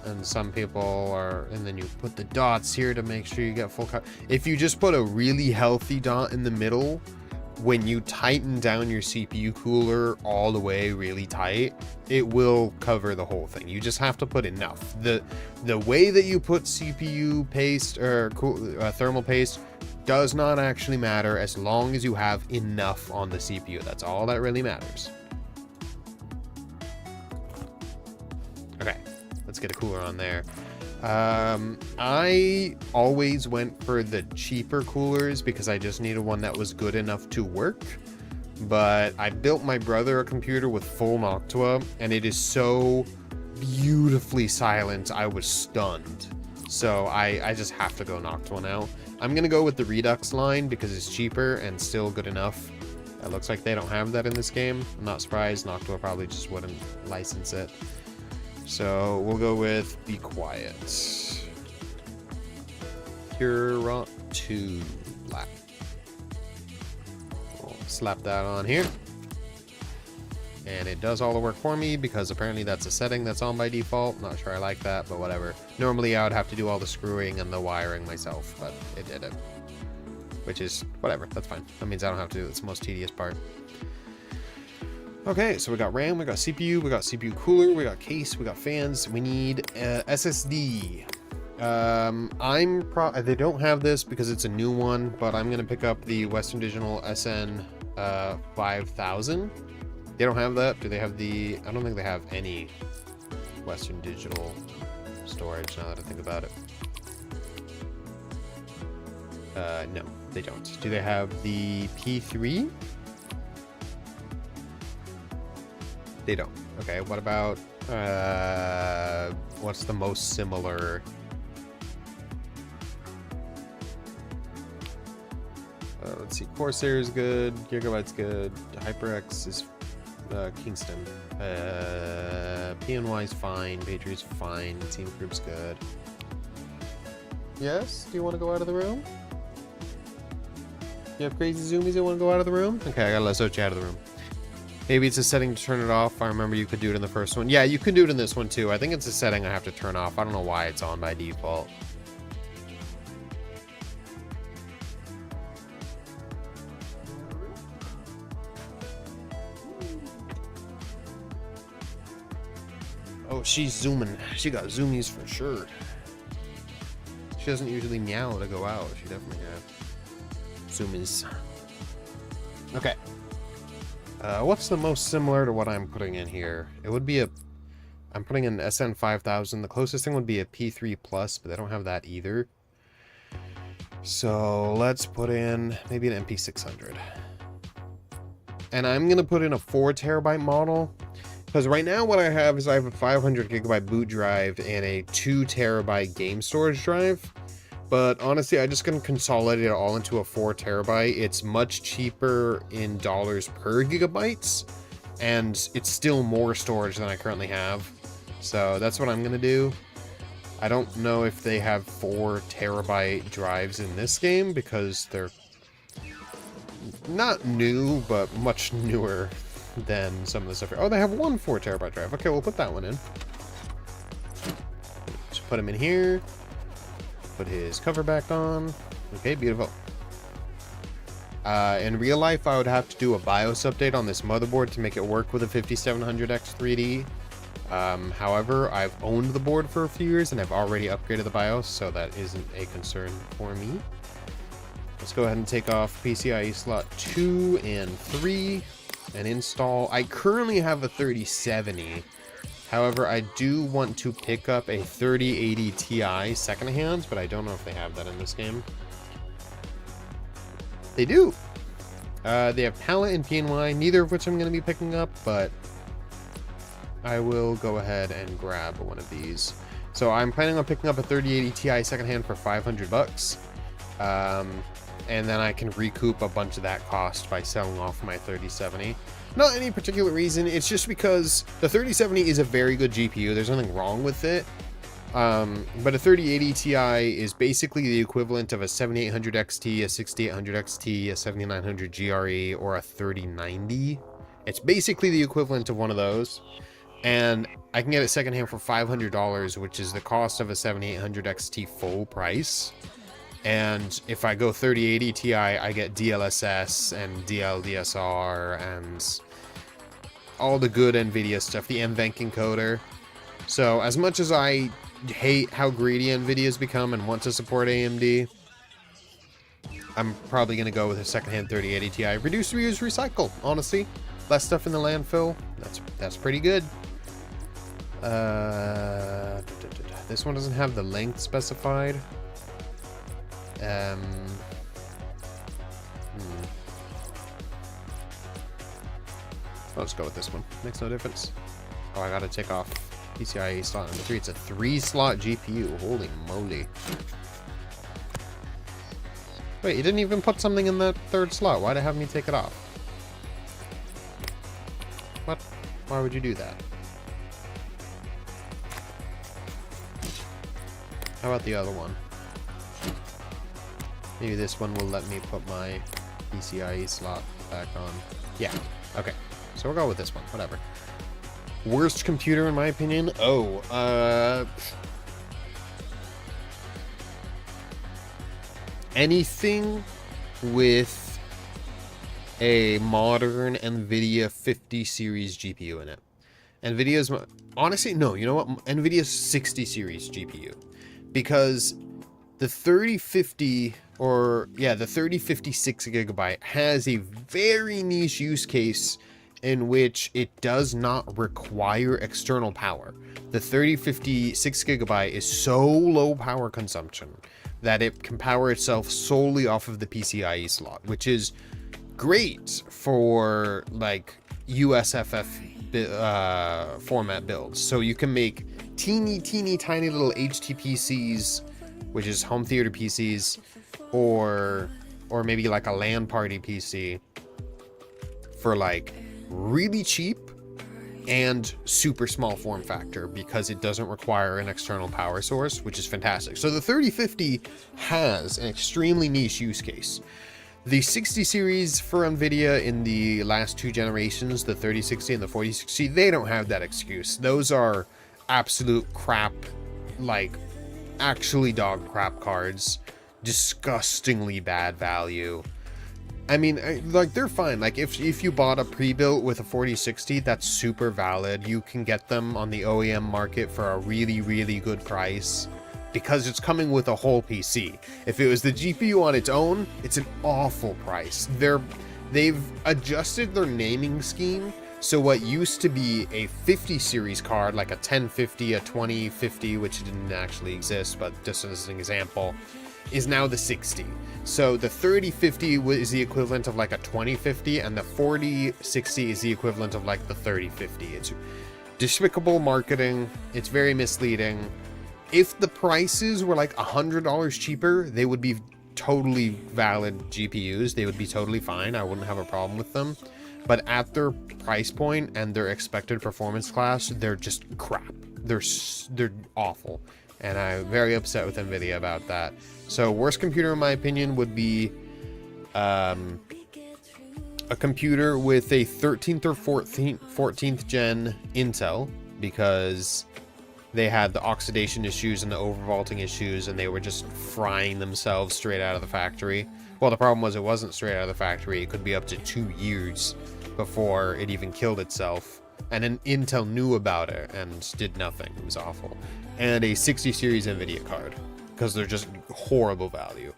And some people are, and then you put the dots here to make sure you get full cut. If you just put a really healthy dot in the middle, when you tighten down your CPU cooler all the way really tight, it will cover the whole thing. You just have to put enough. The way that you put CPU paste or thermal paste does not actually matter as long as you have enough on the CPU. That's all that really matters. Okay. Let's get a cooler on there. I always went for the cheaper coolers because I just needed one that was good enough to work. but I built my brother a computer with full Noctua, and it is so beautifully silent, I was stunned. So I just have to go Noctua now. I'm gonna go with the Redux line because it's cheaper and still good enough. It looks like they don't have that in this game. I'm not surprised. Noctua probably just wouldn't license it. So we'll go with Be Quiet. Pure 2 black. We'll slap that on here. And it does all the work for me because apparently that's a setting that's on by default. Not sure I like that, but whatever. Normally I would have to do all the screwing and the wiring myself, but it did it. Which is whatever, that's fine. That means I don't have to do this most tedious part. Okay, so we got RAM, we got CPU, we got CPU cooler, we got case, we got fans. We need SSD. They don't have this because it's a new one, but I'm gonna pick up the Western Digital SN 5000. They don't have that. Do they have the... I don't think they have any Western Digital storage now that I think about it. No, they don't. Do they have the P3? They don't. Okay, what about... what's the most similar... let's see. Corsair is good. Gigabyte's good. HyperX is... Kingston. PNY's fine. Patriot's fine. Team Group's good. Yes? Do you want to go out of the room? You have crazy zoomies that want to go out of the room? Okay, I gotta let Sochi out of the room. Maybe it's a setting to turn it off. I remember you could do it in the first one. Yeah, you can do it in this one too. I think it's a setting I have to turn off. I don't know why it's on by default. Oh, she's zooming. She got zoomies for sure. She doesn't usually meow to go out. She definitely has zoomies. Okay. What's the most similar to what I'm putting in here? It would be I'm putting in SN 5000. The closest thing would be a P3 Plus, but they don't have that either. So let's put in maybe an MP600. And I'm going to put in a 4 terabyte model. Because right now what I have is I have a 500 gigabyte boot drive and a 2 terabyte game storage drive. But honestly, I'm just going to consolidate it all into a 4 terabyte. It's much cheaper in dollars per gigabytes. And it's still more storage than I currently have. So that's what I'm going to do. I don't know if they have 4 terabyte drives in this game because they're not new, but much newer than some of the stuff here. Oh, they have 1 4 terabyte drive. Okay, we'll put that one in. Just put him in here. Put his cover back on. Okay, beautiful. In real life, I would have to do a BIOS update on this motherboard to make it work with a 5700X 3D. However, I've owned the board for a few years and I've already upgraded the BIOS, so that isn't a concern for me. Let's go ahead and take off PCIe slot 2 and 3 and install. I currently have a 3070. However, I do want to pick up a 3080 Ti secondhand, but I don't know if they have that in this game. They do. They have Palette and PNY, neither of which I'm going to be picking up, but I will go ahead and grab one of these. So I'm planning on picking up a 3080 Ti secondhand for 500 bucks. And then I can recoup a bunch of that cost by selling off my 3070. Not any particular reason, it's just because the 3070 is a very good GPU, there's nothing wrong with it. But a 3080 Ti is basically the equivalent of a 7800 XT, a 6800 XT, a 7900 GRE, or a 3090. It's basically the equivalent of one of those. And I can get it secondhand for $500, which is the cost of a 7800 XT full price. And if I go 3080 Ti, I get DLSS and DLDSR and all the good NVIDIA stuff, the NVENC encoder. So as much as I hate how greedy NVIDIA's become and want to support AMD, I'm probably going to go with a secondhand 3080 Ti. Reduce, reuse, recycle, honestly. Less stuff in the landfill. That's pretty good. This one doesn't have the length specified. I'll just go with this one. Makes no difference. Oh, I gotta take off PCIe slot number 3. It's a 3-slot GPU. Holy moly. Wait, you didn't even put something in the 3rd slot. Why'd it have me take it off? What? Why would you do that? How about the other one? Maybe this one will let me put my PCIe slot back on. Yeah, okay. So we'll go with this one, whatever. Worst computer in my opinion? Oh, anything with a modern NVIDIA 50 series GPU in it. NVIDIA's, honestly, no, you know what? NVIDIA's 60 series GPU. Because the 3050, or yeah, the 3050 6GB has a very niche use case in which it does not require external power. The 3050 6GB is so low power consumption that it can power itself solely off of the PCIe slot, which is great for like USFF format builds. So you can make teeny tiny little HTPCs, which is home theater PCs, or maybe like a LAN party PC for like really cheap and super small form factor, because it doesn't require an external power source, which is fantastic. So the 3050 has an extremely niche use case. The 60 series for NVIDIA in the last 2 generations, the 3060 and the 4060, they don't have that excuse. Those are absolute crap, like actually dog crap cards. Disgustingly bad value. I mean, like, they're fine. Like, if you bought a pre-built with a 4060, that's super valid. You can get them on the OEM market for a really, really good price, because it's coming with a whole PC. If it was the GPU on its own, it's an awful price. They've adjusted their naming scheme, so what used to be a 50 series card, like a 1050, a 2050, which didn't actually exist, but just as an example, is now the 60. So the 3050 is the equivalent of like a 2050, and the 4060 is the equivalent of like the 3050. It's despicable marketing. It's very misleading. If the prices were like $100 cheaper, they would be totally valid GPUs. They would be totally fine. I wouldn't have a problem with them. But at their price point and their expected performance class, they're just crap. They're awful. And I'm very upset with NVIDIA about that. So worst computer in my opinion would be a computer with a 13th or 14th gen Intel, because they had the oxidation issues and the overvolting issues, and they were just frying themselves straight out of the factory. Well, the problem was it wasn't straight out of the factory. It could be up to 2 years before it even killed itself. And then Intel knew about it and did nothing. It was awful. And a 60 series NVIDIA card, because they're just horrible value.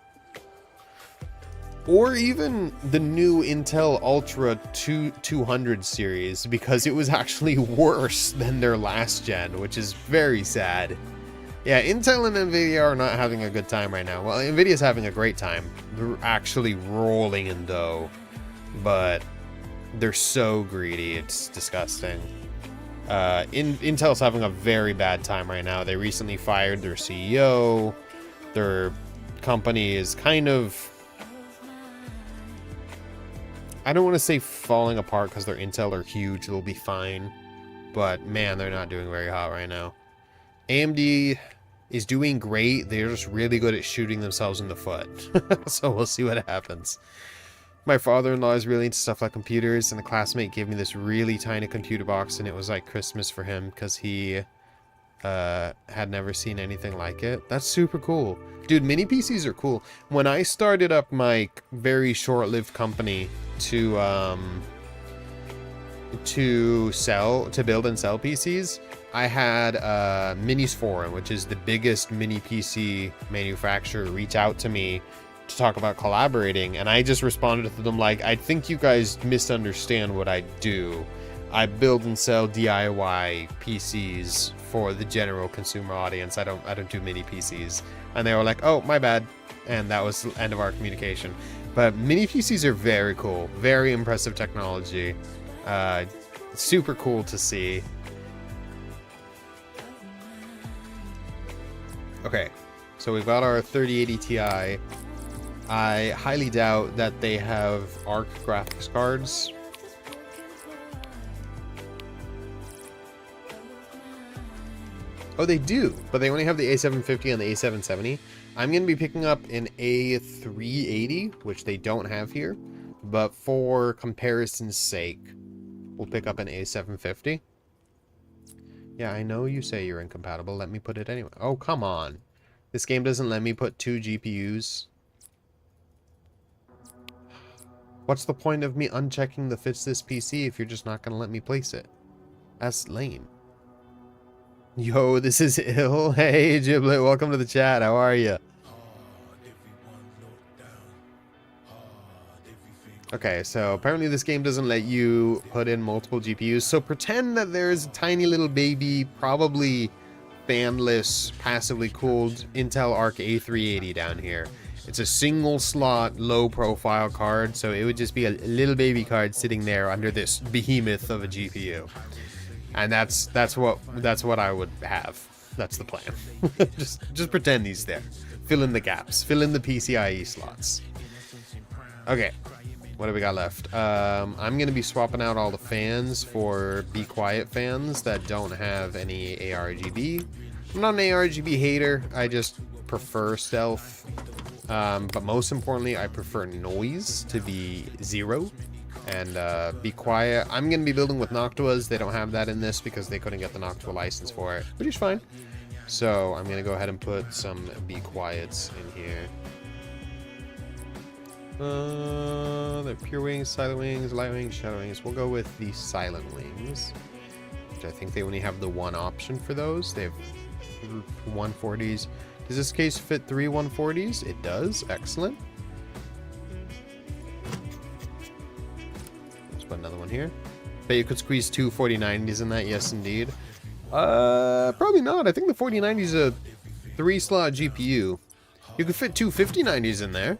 Or even the new Intel Ultra 200 series, because it was actually worse than their last gen, which is very sad. Yeah, Intel and NVIDIA are not having a good time right now. Well, NVIDIA's having a great time. They're actually rolling in dough, but they're so greedy, it's disgusting. Intel's having a very bad time right now. They recently fired their CEO. Their company is kind of, I don't want to say falling apart, because their Intel are huge. They'll be fine. But man, they're not doing very hot right now. AMD is doing great. They're just really good at shooting themselves in the foot. So we'll see what happens. My father-in-law is really into stuff like computers, and a classmate gave me this really tiny computer box, and it was like Christmas for him, because he had never seen anything like it. That's super cool. Dude, mini PCs are cool. When I started up my very short-lived company to build and sell PCs, I had Minis Forum, which is the biggest mini PC manufacturer, reach out to me to talk about collaborating, and I just responded to them like, I think you guys misunderstand what I do. I build and sell DIY PCs for the general consumer audience. I don't do mini PCs. And they were like, oh, my bad. And that was the end of our communication. But mini PCs are very cool, very impressive technology. It's super cool to see. Okay, so we've got our 3080 Ti. I highly doubt that they have ARC graphics cards. Oh, they do, but they only have the A750 and the A770. I'm going to be picking up an A380, which they don't have here, but for comparison's sake, we'll pick up an A750. Yeah, I know you say you're incompatible. Let me put it anyway. Oh, come on. This game doesn't let me put 2 GPUs. What's the point of me unchecking the fits this PC if you're just not going to let me place it? That's lame. Yo, this is ill. Hey, Giblet, welcome to the chat. How are you? Okay, so apparently this game doesn't let you put in multiple GPUs. So pretend that there's a tiny little baby, probably fanless, passively cooled Intel Arc A380 down here. It's a single slot, low profile card, so it would just be a little baby card sitting there under this behemoth of a GPU. And that's what I would have. That's the plan. just pretend he's there. Fill in the gaps. Fill in the PCIe slots. Okay. What do we got left? I'm going to be swapping out all the fans for Be Quiet fans that don't have any ARGB. I'm not an ARGB hater. I just prefer stealth. But most importantly, I prefer noise to be 0. And Be Quiet. I'm going to be building with Noctuas. They don't have that in this because they couldn't get the Noctua license for it, which is fine. So I'm going to go ahead and put some Be Quiets in here. The Pure Wings, Silent Wings, Light Wings, Shadow Wings. We'll go with the Silent Wings, which I think they only have the one option for those. They have 140s. Does this case fit 3 140s? It does. Excellent. Let's put another one here. Bet you could squeeze 2 4090s in that. Yes, indeed. Probably not. I think the 4090 is a 3-slot GPU. You could fit 2 5090s in there.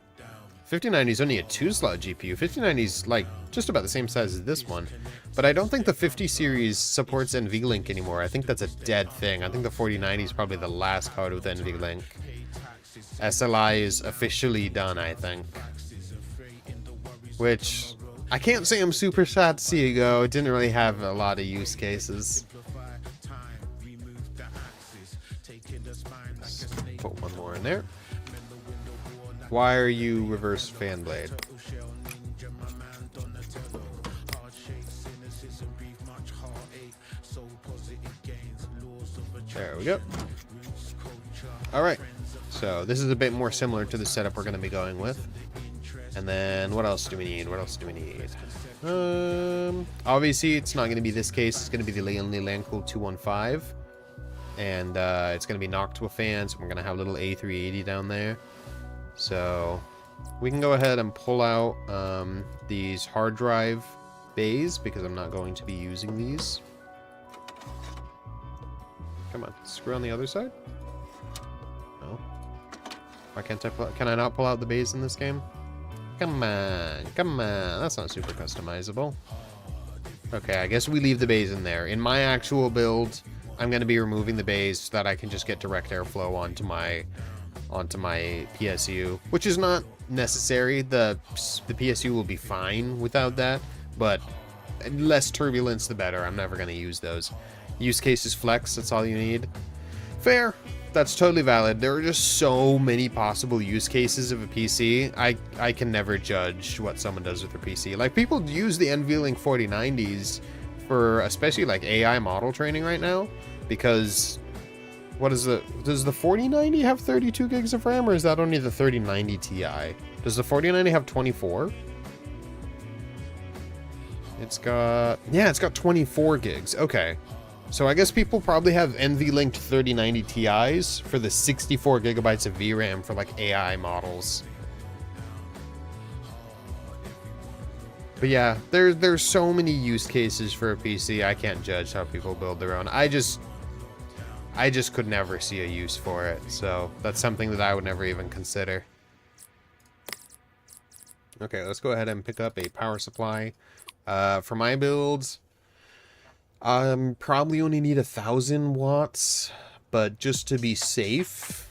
5090 is only a 2-slot GPU. 5090 is like just about the same size as this one. But I don't think the 50 series supports NVLink anymore. I think that's a dead thing. I think the 4090 is probably the last card with NVLink. SLI is officially done, I think. Which, I can't say I'm super sad to see it go. It didn't really have a lot of use cases. Put one more in there. Why are you reverse fan blade? There we go. Alright, so this is a bit more similar to the setup we're going to be going with. And then what else do we need? What else do we need? Obviously it's not going to be this case. It's going to be the Lancool 215. And it's going to be Noctua fans. We're going to have a little A380 down there. So we can go ahead and pull out these hard drive bays because I'm not going to be using these. Come on, screw on the other side. No. Why can't I can I not pull out the bays in this game? Come on, come on. That's not super customizable. Okay, I guess we leave the bays in there. In my actual build, I'm going to be removing the bays so that I can just get direct airflow onto my PSU, which is not necessary. The PSU will be fine without that, but less turbulence the better. I'm never going to use those. Use cases flex, that's all you need. Fair. That's totally valid. There are just so many possible use cases of a PC. I can never judge what someone does with their PC. Like, people use the NVLink 4090s for especially like AI model training right now, because does the 4090 have 32 gigs of RAM, or is that only the 3090 Ti? Does the 4090 have 24? It's got 24 gigs. Okay. So I guess people probably have NVLinked 3090 Ti's for the 64 gigabytes of VRAM for like AI models. But yeah, there's so many use cases for a PC. I can't judge how people build their own. I just could never see a use for it. So that's something that I would never even consider. Okay, let's go ahead and pick up a power supply. For my builds, Probably only need 1,000 watts, but just to be safe,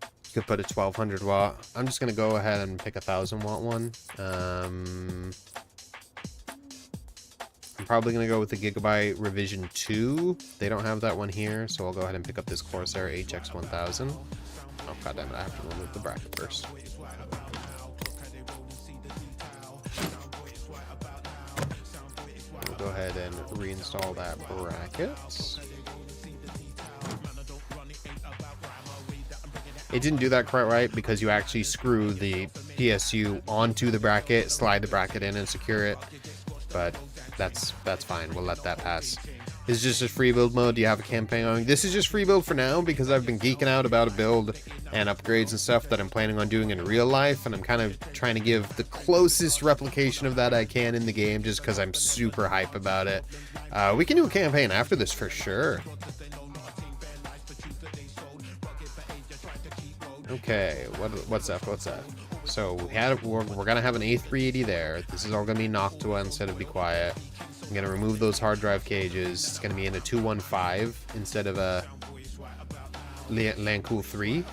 you could put a 1,200 watt. I'm just gonna go ahead and pick a 1,000 watt one. I'm probably gonna go with the Gigabyte Revision 2. They don't have that one here, so I'll go ahead and pick up this Corsair HX1000. Oh, goddammit, I have to remove the bracket first. We'll go ahead and reinstall that bracket. It didn't do that quite right because you actually screw the PSU onto the bracket, slide the bracket in and secure it. But that's fine. We'll let that pass. This is just a free build mode. Do you have a campaign on? This is just free build for now because I've been geeking out about a build and upgrades and stuff that I'm planning on doing in real life, and I'm kind of trying to give the closest replication of that I can in the game just because I'm super hype about it. We can do a campaign after this for sure. Okay, what's that? So we're gonna have an A380 there. This is all gonna be Noctua instead of Be Quiet. I'm gonna remove those hard drive cages. It's gonna be in a 215 instead of a Lancool 3.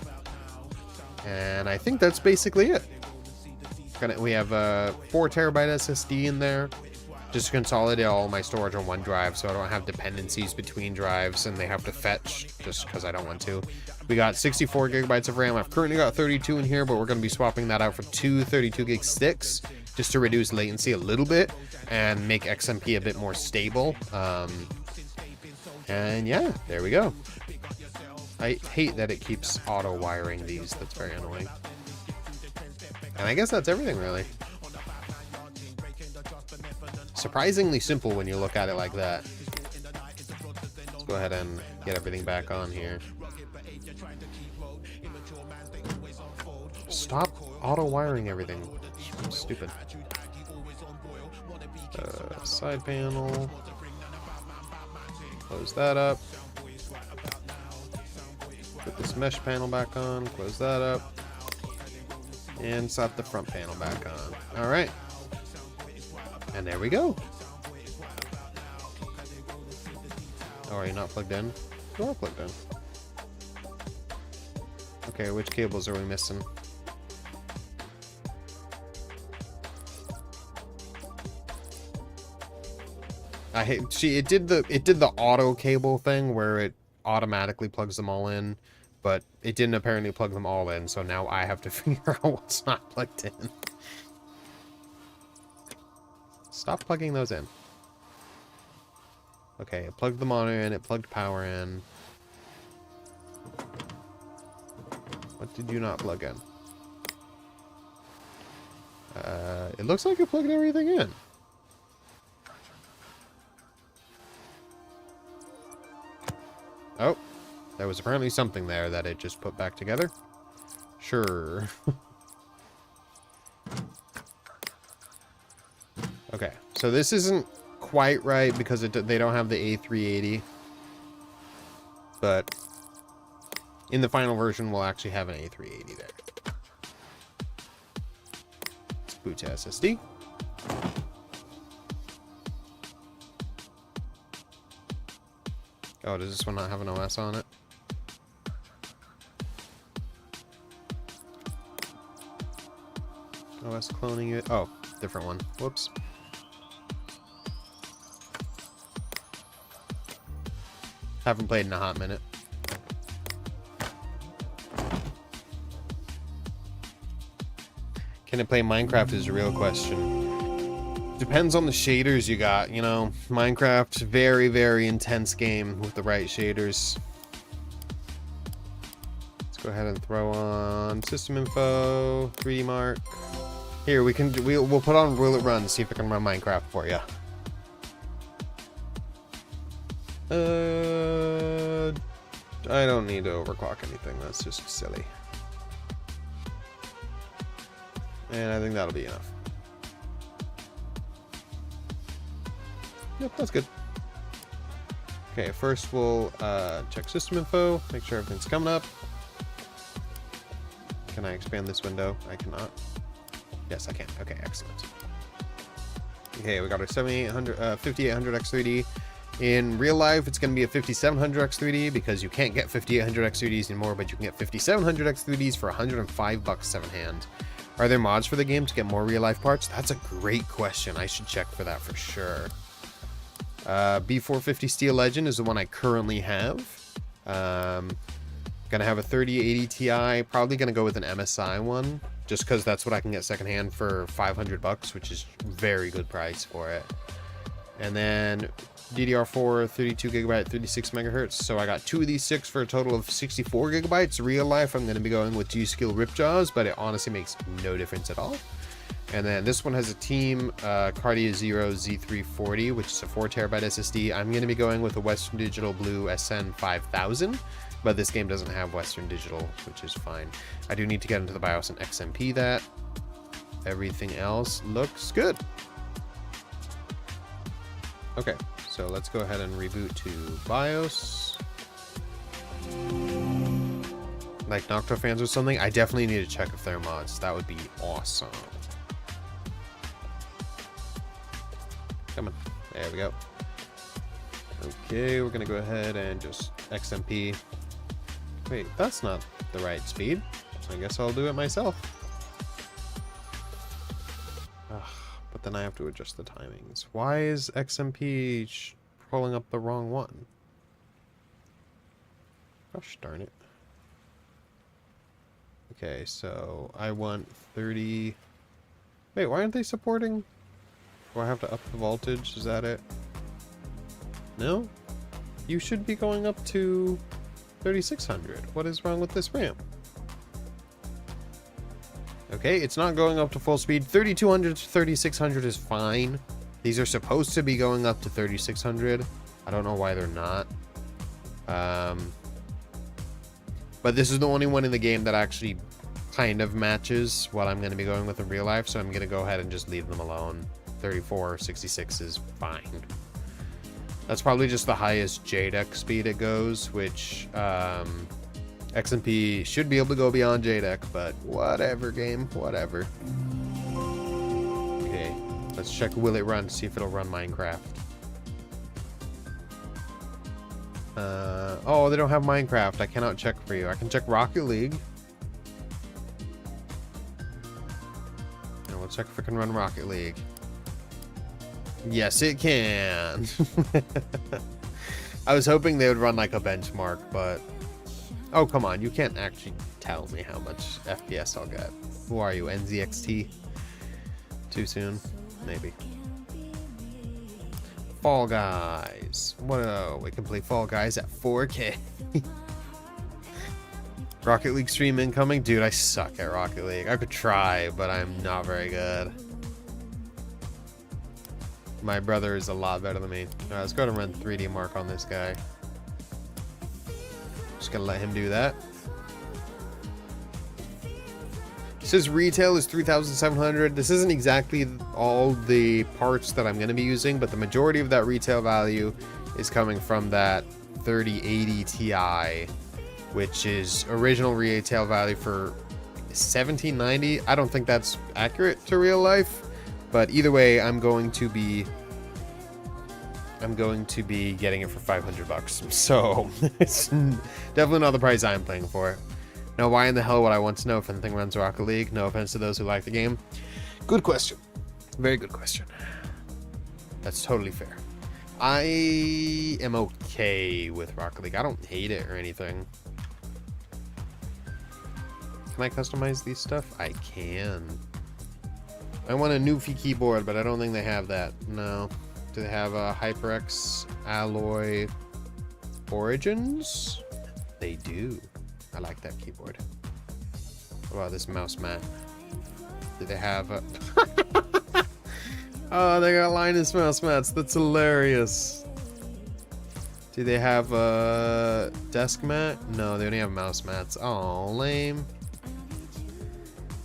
And I think that's basically it. We have a 4 terabyte SSD in there, just to consolidate all my storage on one drive, so I don't have dependencies between drives and they have to fetch just because I don't want to. We got 64 gigabytes of RAM. I've currently got 32 in here, but we're going to be swapping that out for two 32 gig sticks just to reduce latency a little bit and make XMP a bit more stable. And yeah, there we go. I hate that it keeps auto wiring these. That's very annoying. And I guess that's everything, really. Surprisingly simple when you look at it like that. Let's go ahead and get everything back on here. Stop auto wiring everything. Stupid. Side panel. Close that up. Put this mesh panel back on. Close that up. And slap the front panel back on. Alright. And there we go. Oh, are you not plugged in? You are plugged in. Okay, which cables are we missing? I hate. See, it did the auto cable thing where it automatically plugs them all in, but it didn't apparently plug them all in. So now I have to figure out what's not plugged in. Stop plugging those in. Okay, it plugged the monitor in. It plugged power in. What did you not plug in? It looks like it plugged everything in. Oh, there was apparently something there that it just put back together. Sure. Okay, so this isn't quite right because they don't have the A380. But in the final version, we'll actually have an A380 there. Let's boot to SSD. Oh, does this one not have an OS on it? OS cloning it. Oh, different one. Whoops. Haven't played in a hot minute. Can it play Minecraft is a real question. Depends on the shaders you got, you know. Minecraft's very, very intense game with the right shaders. Let's go ahead and throw on system info, 3D Mark. Here, we'll put on Will It Run, see if it can run Minecraft for you. I don't need to overclock anything. That's just silly. And I think that'll be enough. Yep, that's good. Okay, first we'll check system info, make sure everything's coming up. Can I expand this window? I cannot. Yes, I can. Okay, excellent. Okay, we got our 5800X3D. In real life, it's going to be a 5700X3D because you can't get 5800X3Ds anymore, but you can get 5700X3Ds for 105 bucks 7-hand. Are there mods for the game to get more real life parts? That's a great question. I should check for that for sure. B450 Steel Legend is the one I currently have. Gonna have a 3080 Ti, probably gonna go with an MSI one, just because that's what I can get secondhand for 500 bucks, which is very good price for it. And then DDR4 32 gigabyte 36 megahertz, so I got 2 of these 6 for a total of 64 gigabytes. Real life, I'm gonna be going with G-Skill Ripjaws, but it honestly makes no difference at all. And then this one has a Team Cardia Zero Z340, which is a 4 terabyte SSD. I'm going to be going with a Western Digital Blue SN5000, but this game doesn't have Western Digital, which is fine. I do need to get into the BIOS and XMP that. Everything else looks good. Okay, so let's go ahead and reboot to BIOS. Like Nocto fans or something, I definitely need to check if there are mods. That would be awesome. Come on. There we go. Okay, we're gonna go ahead and just XMP. Wait, that's not the right speed. I guess I'll do it myself. Ugh, but then I have to adjust the timings. Why is XMP pulling up the wrong one? Gosh darn it. Okay, so I want 30... Wait, why aren't they supporting... Do I have to up the voltage? Is that it? No? You should be going up to 3600. What is wrong with this ramp? Okay, it's not going up to full speed. 3200 to 3600 is fine. These are supposed to be going up to 3600. I don't know why they're not. But this is the only one in the game that actually kind of matches what I'm going to be going with in real life, so I'm going to go ahead and just leave them alone. 34, 66 is fine. That's probably just the highest JDEC speed it goes, which XMP should be able to go beyond JDEC, but whatever, game, whatever. Okay, let's check will it run, see if it'll run Minecraft. Oh, they don't have Minecraft. I cannot check for you. I can check Rocket League. And we'll check if it can run Rocket League. Yes, it can. I was hoping they would run like a benchmark, but... Oh, come on. You can't actually tell me how much FPS I'll get. Who are you, NZXT? Too soon? Maybe. Fall Guys. Whoa, we can play Fall Guys at 4K. Rocket League stream incoming? Dude, I suck at Rocket League. I could try, but I'm not very good. My brother is a lot better than me. Alright, let's go ahead and run 3D Mark on this guy. Just gonna let him do that. It says retail is 3,700. This isn't exactly all the parts that I'm gonna be using, but the majority of that retail value is coming from that 3080 Ti, which is original retail value for 1790. I don't think that's accurate to real life. But either way, I'm going to be getting it for 500 bucks. So it's definitely not the price I'm playing for. Now, why in the hell would I want to know if anything runs Rocket League? No offense to those who like the game. Good question. Very good question. That's totally fair. I am okay with Rocket League. I don't hate it or anything. Can I customize these stuff? I can. I want a Newfie keyboard, but I don't think they have that. No. Do they have a HyperX Alloy Origins? They do. I like that keyboard. What about this mouse mat? Do they have a... Oh, they got Linus mouse mats. That's hilarious. Do they have a desk mat? No, they only have mouse mats. Oh, lame.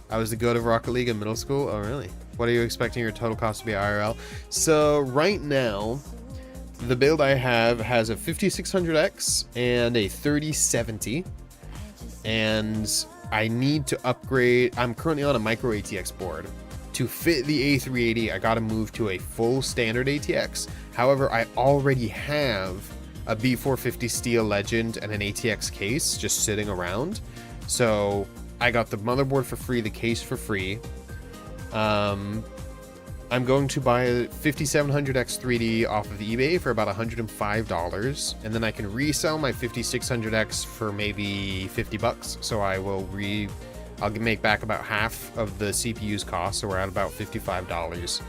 I was the goat of Rocket League in middle school. Oh, really? What are you expecting your total cost to be IRL? So right now, the build I have has a 5600X and a 3070. And I need to upgrade. I'm currently on a micro ATX board to fit the A380, I got to move to a full standard ATX. However, I already have a B450 Steel Legend and an ATX case just sitting around. So I got the motherboard for free, the case for free. I'm going to buy a 5700X 3D off of eBay for about $105, and then I can resell my 5600X for maybe $50. So I'll make back about half of the CPU's cost, so we're at about $55.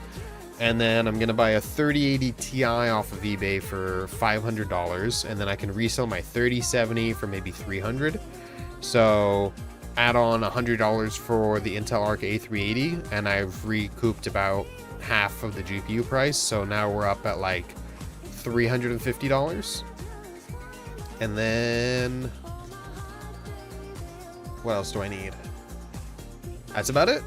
And then I'm gonna buy a 3080 Ti off of eBay for $500, and then I can resell my 3070 for maybe $300. So add on $100 for the Intel Arc A380, and I've recouped about half of the GPU price. So now we're up at like $350. And then what else do I need? That's about it.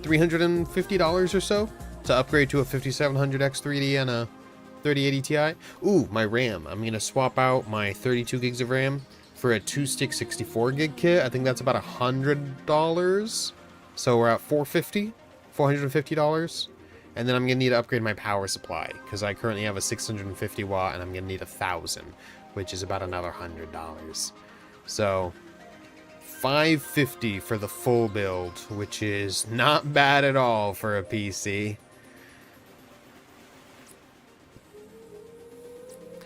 $350 or so to upgrade to a 5700X 3D and a 3080 Ti. Ooh, my RAM. I'm gonna swap out my 32 gigs of RAM for a 2-stick 64 gig kit. I think that's about $100. So we're at $450. And then I'm gonna need to upgrade my power supply because I currently have a 650 watt and I'm gonna need 1,000, which is about another $100. So $550 for the full build, which is not bad at all for a PC.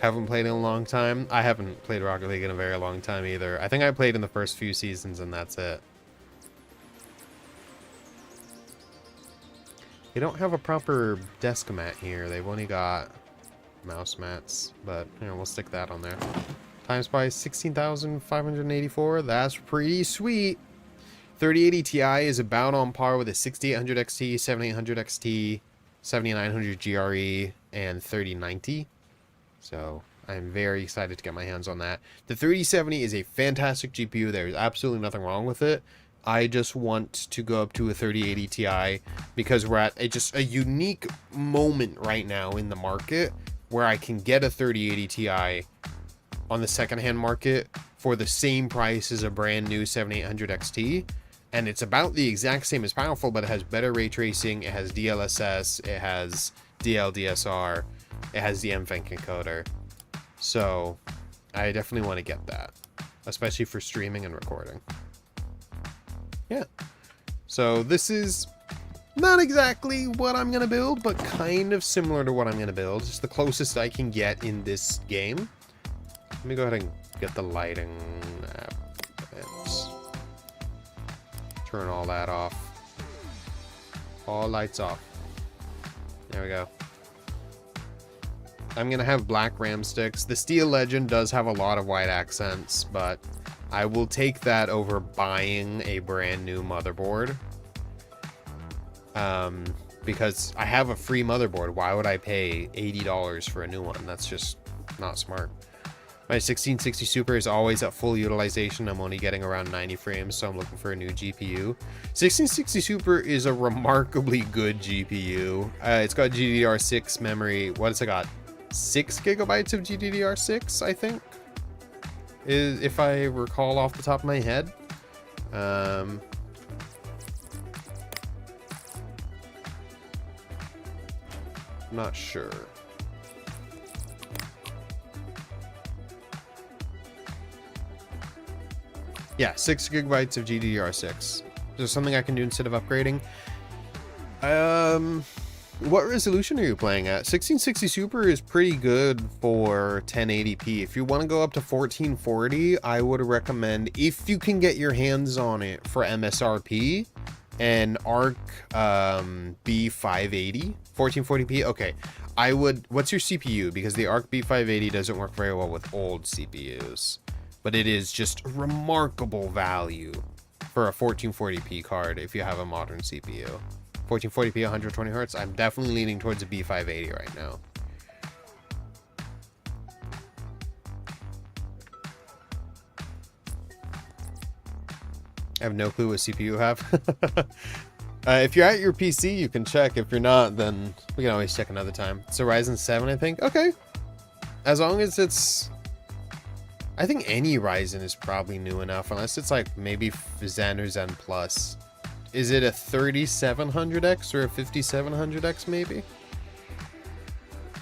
Haven't played in a long time. I haven't played Rocket League in a very long time either. I think I played in the first few seasons and that's it. They don't have a proper desk mat here. They've only got mouse mats, but you know, we'll stick that on there. Times by 16,584. That's pretty sweet. 3080 Ti is about on par with a 6800 XT, 7800 XT, 7900 GRE, and 3090. So I'm very excited to get my hands on that. The 3070 is a fantastic GPU. There's absolutely nothing wrong with it. I just want to go up to a 3080 Ti because we're at just a unique moment right now in the market where I can get a 3080 Ti on the secondhand market for the same price as a brand new 7800 XT. And it's about the exact same as powerful, but it has better ray tracing, it has DLSS, it has DLDSR, it has the NVENC encoder. So I definitely want to get that, especially for streaming and recording. Yeah, so this is not exactly what I'm going to build, but kind of similar to what I'm going to build. It's the closest I can get in this game. Let me go ahead and get the lighting. Turn all that off. All lights off. There we go. I'm going to have black RAM sticks. The Steel Legend does have a lot of white accents, but I will take that over buying a brand new motherboard. Because I have a free motherboard. Why would I pay $80 for a new one? That's just not smart. My 1660 Super is always at full utilization. I'm only getting around 90 frames, so I'm looking for a new GPU. 1660 Super is a remarkably good GPU. It's got GDDR6 memory. What has it got? 6 gigabytes of GDDR6, I think, if I recall off the top of my head. I'm not sure. Yeah, 6 gigabytes of GDDR6. Is there something I can do instead of upgrading? What resolution are you playing at? 1660 Super is pretty good for 1080p. If you want to go up to 1440, I would recommend, if you can get your hands on it for MSRP, an Arc B580. 1440p? Okay. What's your CPU? Because the Arc B580 doesn't work very well with old CPUs. But it is just remarkable value for a 1440p card if you have a modern CPU. 1440p 120 Hz. I'm definitely leaning towards a B580 right now. I have no clue what CPU you have. If you're at your PC, you can check. If you're not, then we can always check another time. It's a Ryzen 7, I think. Okay. As long as it's... I think any Ryzen is probably new enough, unless it's like maybe Zen or Zen Plus. Is it a 3700X or a 5700X maybe?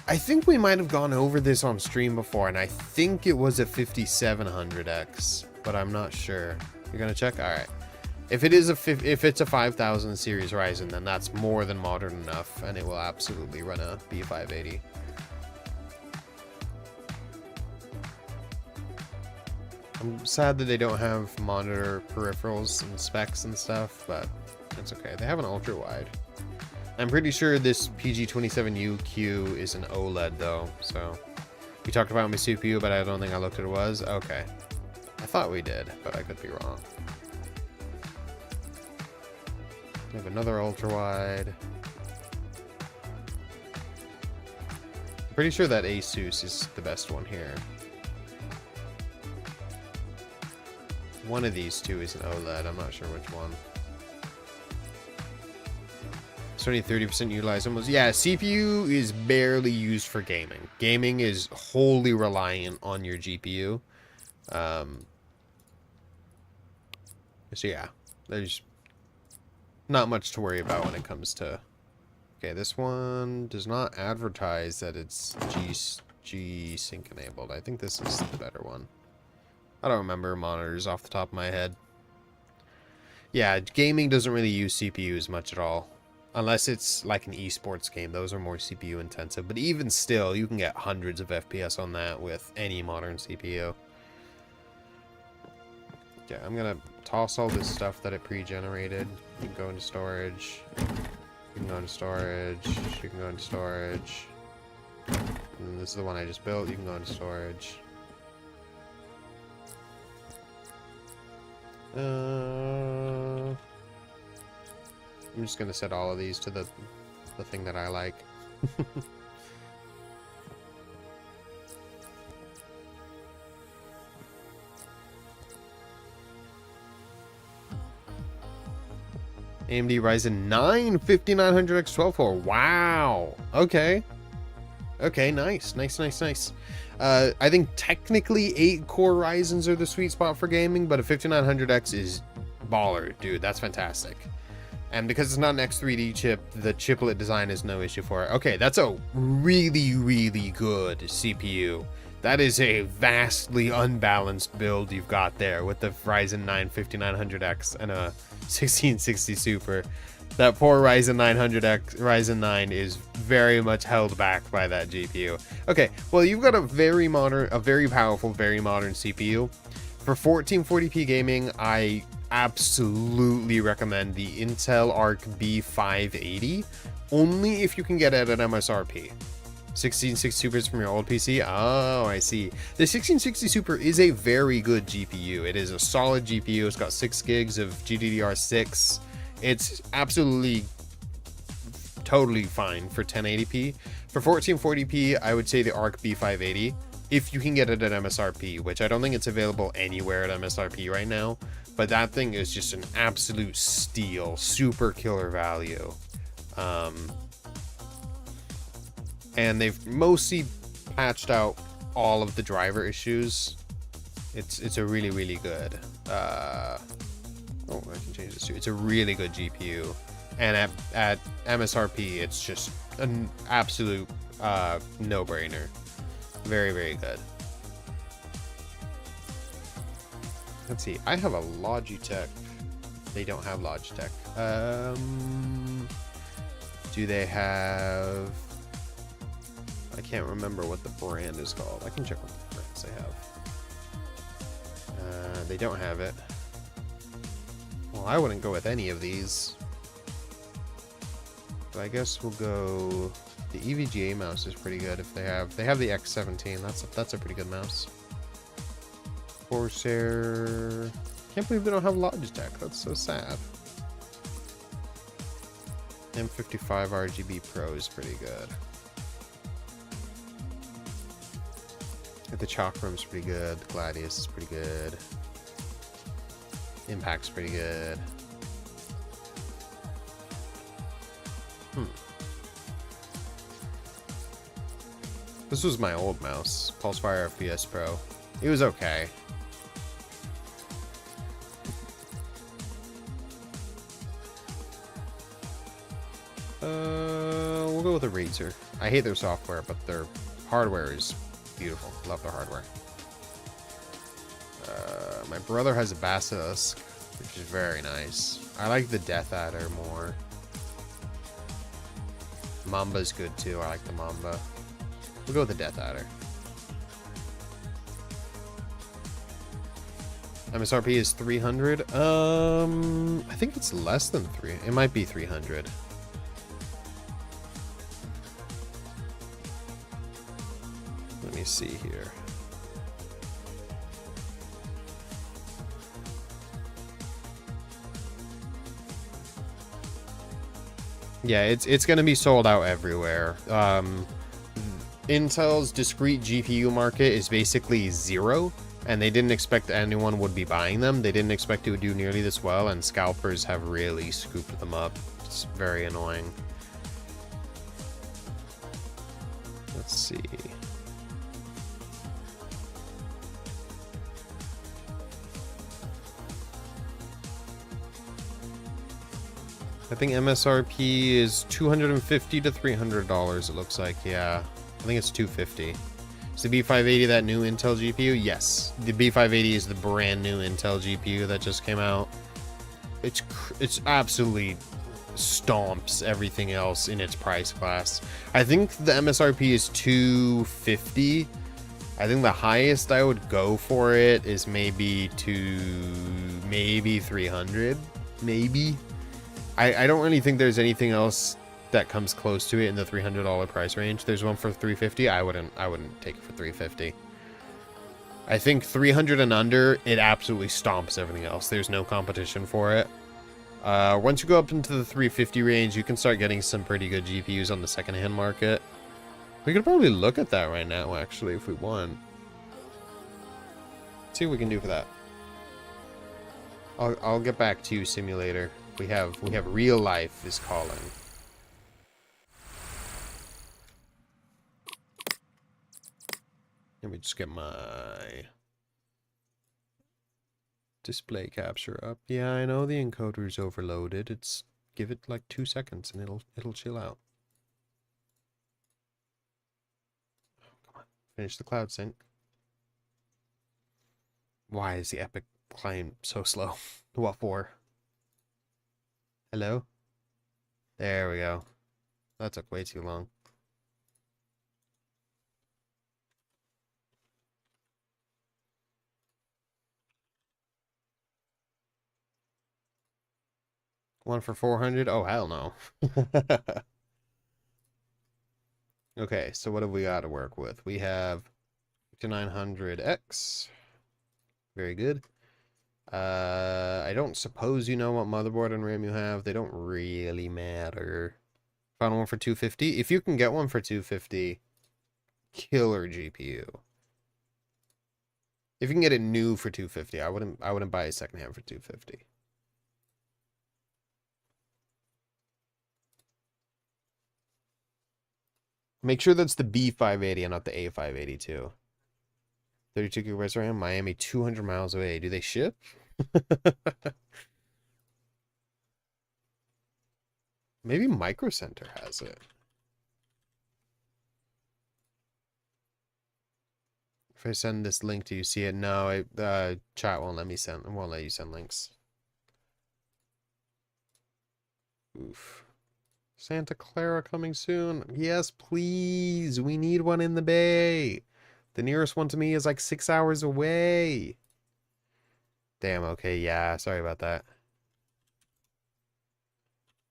I think we might have gone over this on stream before, and I think it was a 5700X, but I'm not sure. You're gonna check? All right. If it is if it's a 5000 series Ryzen, then that's more than modern enough, and it will absolutely run a B580. I'm sad that they don't have monitor peripherals and specs and stuff, but that's okay. They have an ultra wide. I'm pretty sure this PG27UQ is an OLED though, so we talked about my CPU, but I don't think I looked at it was. Okay. I thought we did, but I could be wrong. We have another ultra wide. I'm pretty sure that Asus is the best one here. One of these two is an OLED, I'm not sure which one. It's only 30% utilized almost. Yeah, CPU is barely used for gaming. Gaming is wholly reliant on your GPU. So yeah, there's not much to worry about when it comes to... Okay, this one does not advertise that it's G-Sync enabled. I think this is the better one. I don't remember monitors off the top of my head. Yeah, gaming doesn't really use CPUs much at all. Unless it's like an esports game. Those are more CPU intensive. But even still, you can get hundreds of FPS on that with any modern CPU. Yeah, I'm going to toss all this stuff that it pre-generated. You can go into storage. You can go into storage. You can go into storage. And this is the one I just built. You can go into storage. I'm just gonna set all of these to the thing that I like. AMD Ryzen 9 5900X 12 core. Wow. Okay. Okay, nice. I think technically 8-core Ryzens are the sweet spot for gaming, but a 5900X is baller, dude. That's fantastic. And because it's not an X3D chip, the chiplet design is no issue for it. Okay, that's a really, really good CPU. That is a vastly unbalanced build you've got there with the Ryzen 9 5900X and a 1660 Super. That poor Ryzen Ryzen 9 is very much held back by that GPU. Okay, well, you've got a very powerful, very modern CPU. For 1440p gaming, I absolutely recommend the Intel Arc B580, only if you can get it at MSRP. 1660 Supers from your old PC? Oh, I see. The 1660 Super is a very good GPU. It is a solid GPU. It's got 6 gigs of GDDR6. It's absolutely totally fine for 1080p. For 1440p, I would say the Arc B580, if you can get it at MSRP, which I don't think it's available anywhere at MSRP right now, but that thing is just an absolute steal, super killer value. And they've mostly patched out all of the driver issues. It's a really, really good oh, I can change this too. It's a really good GPU, and at MSRP, it's just an absolute no-brainer. Very, very good. Let's see. I have a Logitech. They don't have Logitech. Do they have... I can't remember what the brand is called. I can check what the brands they have. They don't have it. Well, I wouldn't go with any of these. But I guess we'll go... The EVGA mouse is pretty good if they have... They have the X17. That's a pretty good mouse. Corsair... Can't believe they don't have Logitech. That's so sad. M55 RGB Pro is pretty good. The Chalk Room's pretty good. The Gladius is pretty good. Impact's pretty good. This was my old mouse, Pulsefire FPS Pro. It was okay. We'll go with a Razer. I hate their software, but their hardware is beautiful. Love their hardware. My brother has a Basilisk, which is very nice. I like the Death Adder more. Mamba's good too. I like the Mamba. We'll go with the Death Adder. MSRP is 300. I think it's less than 3. It might be 300. Let me see here. Yeah, it's going to be sold out everywhere. Intel's discrete GPU market is basically zero, and they didn't expect anyone would be buying them. They didn't expect it would do nearly this well, and scalpers have really scooped them up. It's very annoying. Let's see. I think MSRP is $250 to $300, it looks like. Yeah, I think it's $250. Is the B580 that new Intel GPU? Yes. The B580 is the brand new Intel GPU that just came out. It's absolutely stomps everything else in its price class. I think the MSRP is $250. I think the highest I would go for it is maybe $300. Maybe. I don't really think there's anything else that comes close to it in the $300 price range. There's one for $350. I wouldn't take it for $350. I think $300 and under, it absolutely stomps everything else. There's no competition for it. Once you go up into the $350 range, you can start getting some pretty good GPUs on the secondhand market. We could probably look at that right now, actually, if we want. See what we can do for that. I'll get back to you, simulator. We have real life is calling. Let me just get my display capture up. Yeah, I know the encoder's overloaded. Give it like 2 seconds and it'll chill out. Come on, finish the cloud sync. Why is the Epic client so slow? What for? Hello? There we go. That took way too long. One for 400? Oh, hell no. Okay, so what have we got to work with? We have 5900X. Very good. I don't suppose you know what motherboard and RAM you have. They don't really matter. Found one for 250. If you can get one for 250, killer GPU. If you can get it new for 250, I wouldn't buy a secondhand for 250. Make sure that's the B580 and not the A580 too. 32 gigabytes RAM, Miami, 200 miles away. Do they ship? Maybe Micro Center has it. If I send this link, do you see it? No, chat won't let me send. It won't let you send links. Oof. Santa Clara coming soon. Yes, please. We need one in the Bay. The nearest one to me is like 6 hours away. Damn, okay, yeah, sorry about that.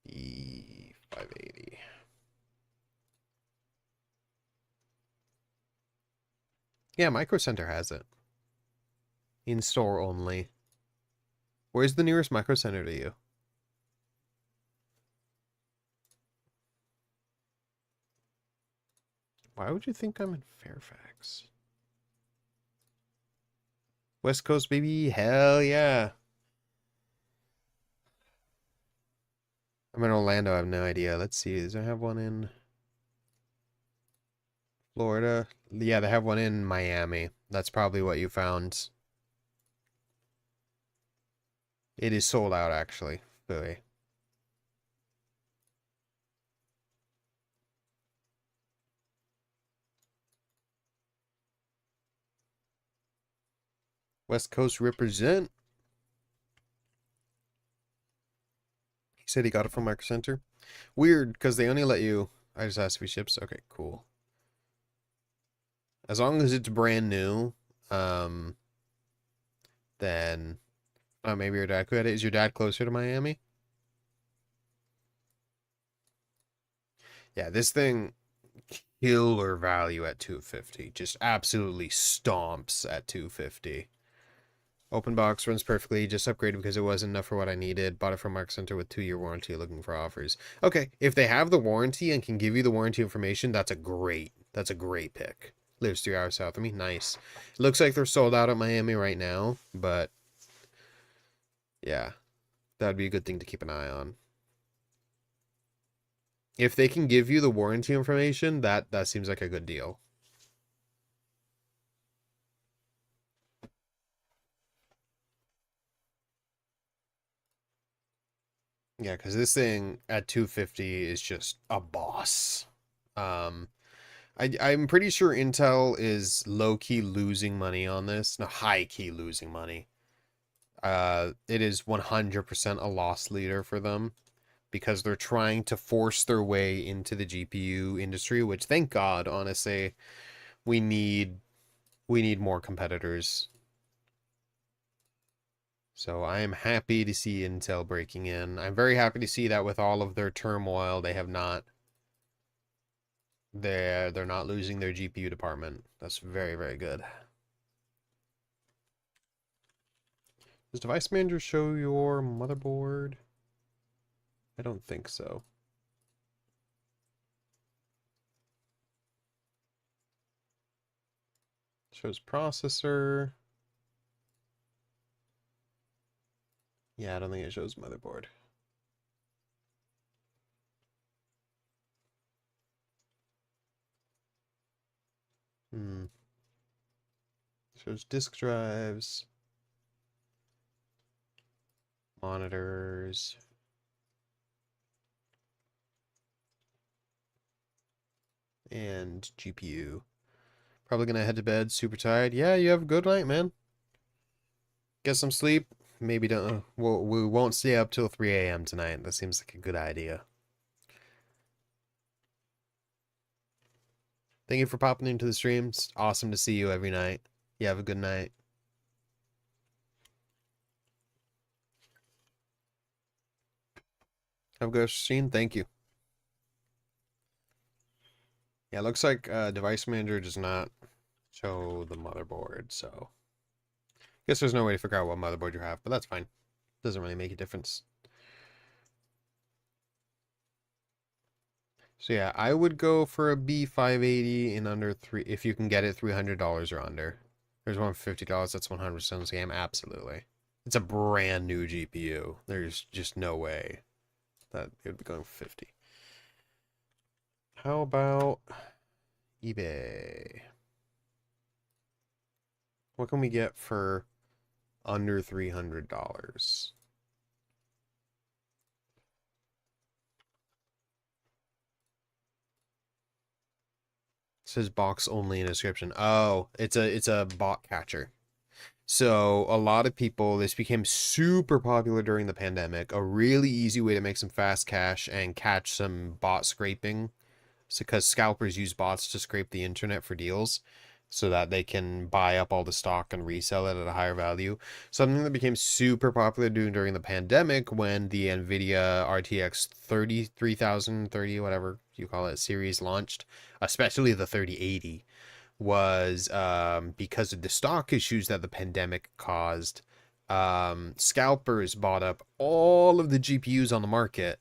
E580. Yeah, Micro Center has it. In store only. Where's the nearest Micro Center to you? Why would you think I'm in Fairfax? West Coast, baby. Hell yeah. I'm in Orlando. I have no idea. Let's see. Does I have one in Florida? Yeah, they have one in Miami. That's probably what you found. It is sold out, actually. Really. West Coast represent. He said he got it from Micro Center. Weird, because they only let you... I just asked if he ships. Okay, cool. As long as it's brand new, then... Oh, maybe your dad could. Is your dad closer to Miami? Yeah, this thing... Killer value at 250. Just absolutely stomps at 250. Open box runs perfectly. Just upgraded because it wasn't enough for what I needed. Bought it from Mark Center with 2-year warranty. Looking for offers. Okay, if they have the warranty and can give you the warranty information, that's a great pick. Lives 3 hours south of me. Nice. It looks like they're sold out at Miami right now, but yeah, that'd be a good thing to keep an eye on. If they can give you the warranty information, that seems like a good deal. Yeah, because this thing at 250 is just a boss. I'm pretty sure Intel is low-key losing money on this. No, high-key losing money. It is 100% a loss leader for them because they're trying to force their way into the GPU industry, which, thank God, honestly, we need more competitors. So I am happy to see Intel breaking in. I'm very happy to see that with all of their turmoil, they have not... They're not losing their GPU department. That's very, very good. Does Device Manager show your motherboard? I don't think so. Shows processor. Yeah, I don't think it shows motherboard. Shows disk drives, monitors, and GPU. Probably gonna head to bed super tired. Yeah, you have a good night, man. Get some sleep. Maybe don't. We won't stay up till 3 a.m. tonight. That seems like a good idea. Thank you for popping into the streams. Awesome to see you every night. You have a good night. Have a good stream. Thank you. Yeah, it looks like Device Manager does not show the motherboard, so guess there's no way to figure out what motherboard you have, but that's fine. Doesn't really make a difference. So yeah, I would go for a B580 in under three if you can get it $300 or under. There's one for $50. That's 100% scam. Absolutely, it's a brand new GPU. There's just no way that it would be going for 50. How about eBay? What can we get for under $300? It says box only in description. Oh, it's a bot catcher. So a lot of people, this became super popular during the pandemic. A really easy way to make some fast cash and catch some bot scraping. So because scalpers use bots to scrape the internet for deals so that they can buy up all the stock and resell it at a higher value. Something that became super popular during the pandemic when the NVIDIA RTX 3030, whatever you call it, series launched, especially the 3080, was because of the stock issues that the pandemic caused. Scalpers bought up all of the GPUs on the market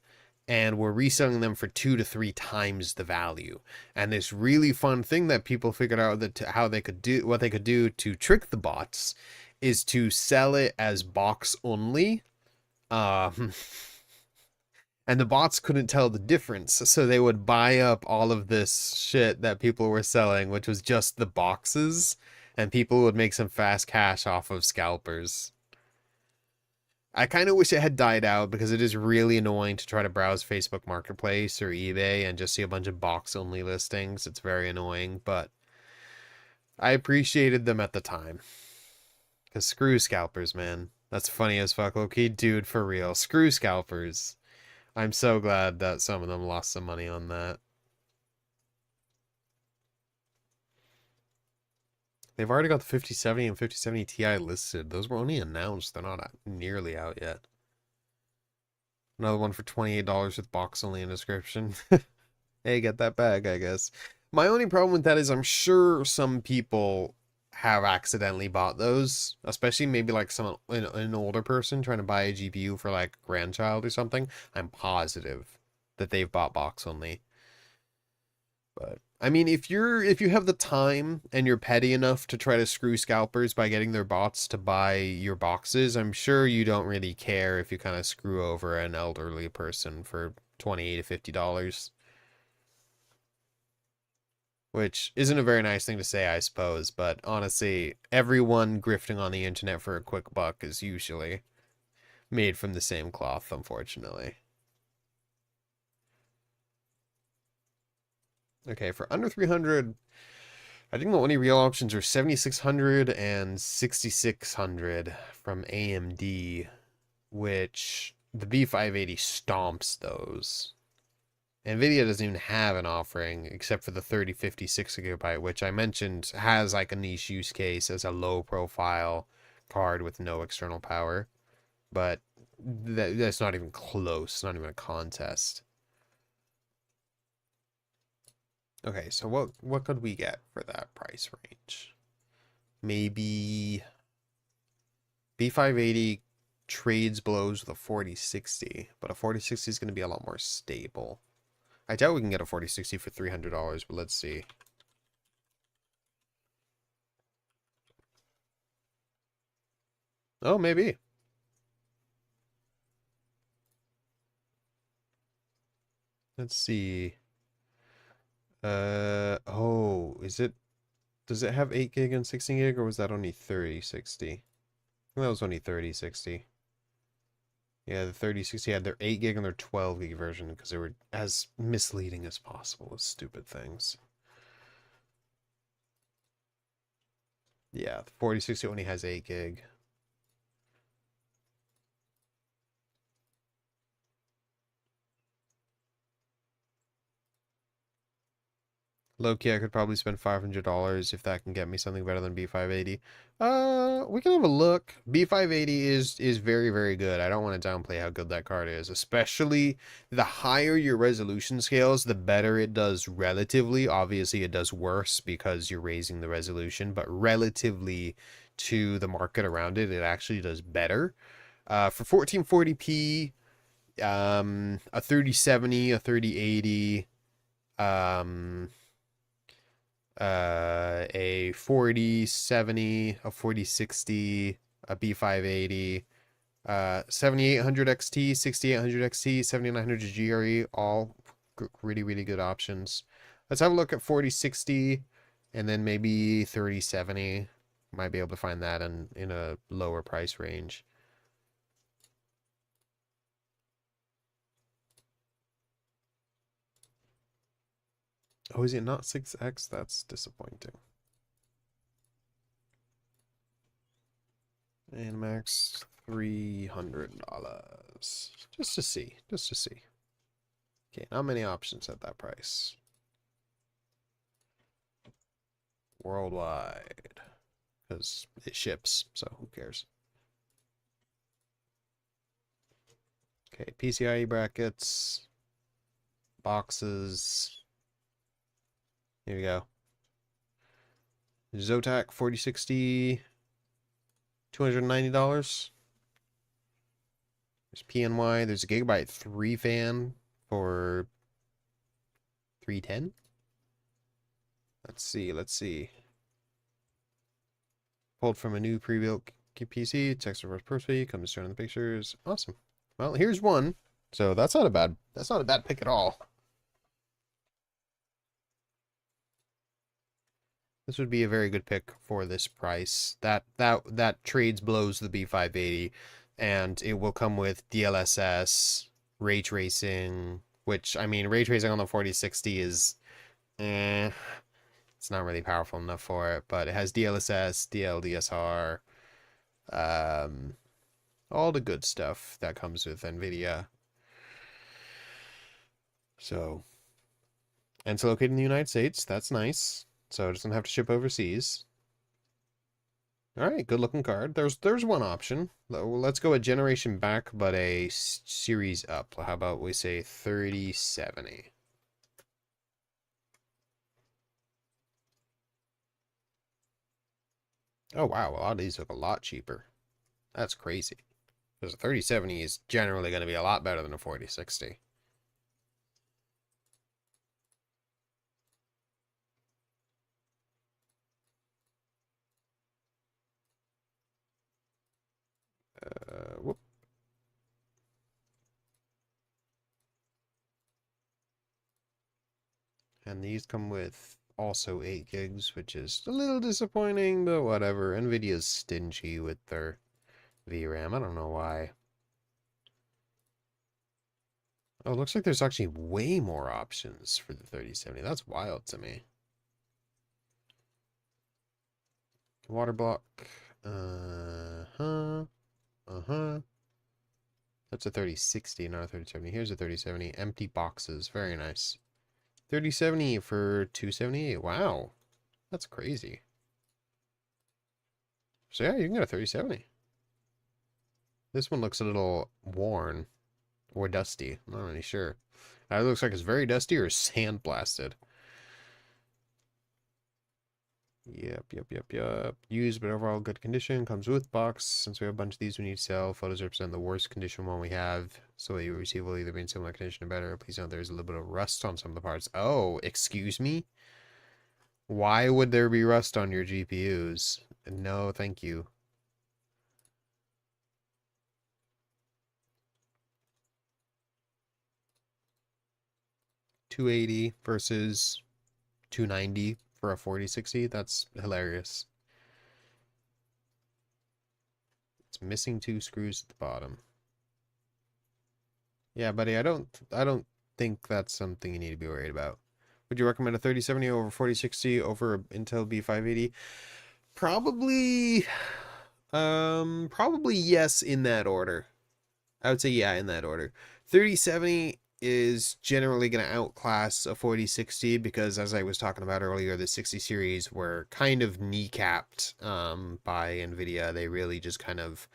and were reselling them for 2 to 3 times the value. And this really fun thing that people figured out that what they could do to trick the bots is to sell it as box only. And the bots couldn't tell the difference, so they would buy up all of this shit that people were selling, which was just the boxes, and people would make some fast cash off of scalpers. I kind of wish it had died out because it is really annoying to try to browse Facebook Marketplace or eBay and just see a bunch of box-only listings. It's very annoying, but I appreciated them at the time Because screw scalpers, man. That's funny as fuck, okay, dude, for real. Screw scalpers. I'm so glad that some of them lost some money on that. They've already got the 5070 and 5070 Ti listed. Those were only announced. They're not nearly out yet. Another one for $28 with box only in description. Hey, get that bag, I guess. My only problem with that is I'm sure some people have accidentally bought those, especially maybe like an older person trying to buy a GPU for like grandchild or something. I'm positive that they've bought box only. But I mean, if you have the time and you're petty enough to try to screw scalpers by getting their bots to buy your boxes, I'm sure you don't really care if you kind of screw over an elderly person for $20 to $50. Which isn't a very nice thing to say, I suppose, but honestly, everyone grifting on the internet for a quick buck is usually made from the same cloth, unfortunately. Okay, for under 300, I think the only real options are 7600 and 6600 from AMD, which the B580 stomps those. NVIDIA doesn't even have an offering except for the 3050 6GB, which I mentioned has like a niche use case as a low profile card with no external power. But that's not even close, not even a contest. Okay, so what could we get for that price range? Maybe B580 trades blows with a 4060, but a 4060 is going to be a lot more stable. I doubt we can get a 4060 for $300, but let's see. Oh, maybe. Let's see. Oh, does it have 8 gig and 16 gig, or was that only 3060? I think that was only 3060. Yeah, the 3060 had their 8 gig and their 12 gig version because they were as misleading as possible with stupid things. Yeah, the 4060 only has 8 gig. Low-key, I could probably spend $500 if that can get me something better than B580. We can have a look. B580 is very, very good. I don't want to downplay how good that card is, especially the higher your resolution scales, the better it does relatively. Obviously, it does worse because you're raising the resolution, but relatively to the market around it, it actually does better. For 1440p, a 3070, a 3080, a 4070, a 4060, a B580, 7800 XT, 6800 XT, 7900 GRE, all really, really good options. Let's have a look at 4060 and then maybe 3070. Might be able to find that in a lower price range. Oh, is it not 6X? That's disappointing. And max $300. Just to see. Just to see. Okay, not many options at that price. Worldwide. Because it ships, so who cares? Okay, PCIe brackets. Boxes. Here we go. Zotac 4060. $290. There's PNY. There's a Gigabyte 3 fan for $310. Let's see. Let's see. Pulled from a new pre-built PC. Text reverse perfectly. Comes straight on the pictures. Awesome. Well, here's one. So that's not a bad pick at all. This would be a very good pick for this price. That trades blows the B580, and it will come with DLSS, ray tracing, which I mean ray tracing on the 4060 is it's not really powerful enough for it, but it has DLSS, DLDSR, All the good stuff that comes with NVIDIA. So, and it's located in the United States. That's nice. So it doesn't have to ship overseas. All right, good looking card. There's one option. Let's go a generation back, but a series up. How about we say 3070? Oh wow, a lot of these look a lot cheaper. That's crazy. Because a 3070 is generally going to be a lot better than a 4060. Whoop. And these come with also 8 gigs, which is a little disappointing, but whatever. NVIDIA's stingy with their VRAM. I don't know why. Oh, it looks like there's actually way more options for the 3070. That's wild to me. Water block. Uh-huh. Uh-huh. That's a 3060, not a 3070. Here's a 3070. Empty boxes. Very nice. 3070 for 278. Wow. That's crazy. So yeah, you can get a 3070. This one looks a little worn or dusty. I'm not really sure. It looks like it's very dusty or sandblasted. Yep. Used but overall good condition. Comes with box. Since we have a bunch of these we need to sell, photos represent the worst condition one we have. So what you receive will either be in similar condition or better. Please note there's a little bit of rust on some of the parts. Oh, excuse me? Why would there be rust on your GPUs? No, thank you. $280 versus $290 for a 4060. That's hilarious. It's missing 2 screws at the bottom. Yeah, buddy, I don't think that's something you need to be worried about. Would you recommend a 3070 over 4060 over Intel B580? Probably probably yes in that order. I would say yeah in that order. 3070 is generally going to outclass a 4060 because as I was talking about earlier, the 60 series were kind of kneecapped by Nvidia. They really just kind of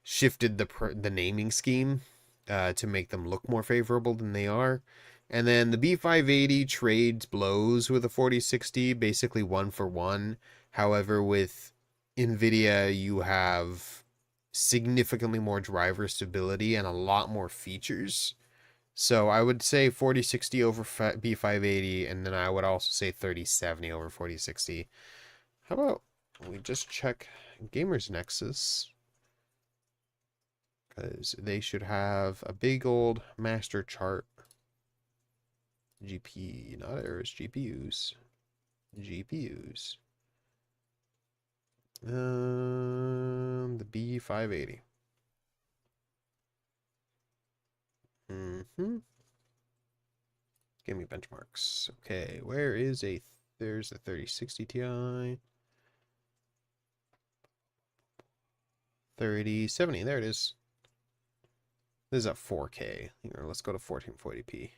shifted the naming scheme to make them look more favorable than they are. And then the B580 trades blows with a 4060, basically one for one. However, with NVIDIA, you have significantly more driver stability and a lot more features. So I would say 4060 over B580, and then I would also say 3070 over 4060. How about we just check Gamers Nexus? Because they should have a big old master chart. GP, not errors, GPUs. GPUs. The B580. Give me benchmarks. Okay, where is there's the 3060 Ti. 3070, there it is. This is at 4K. Here, let's go to 1440p.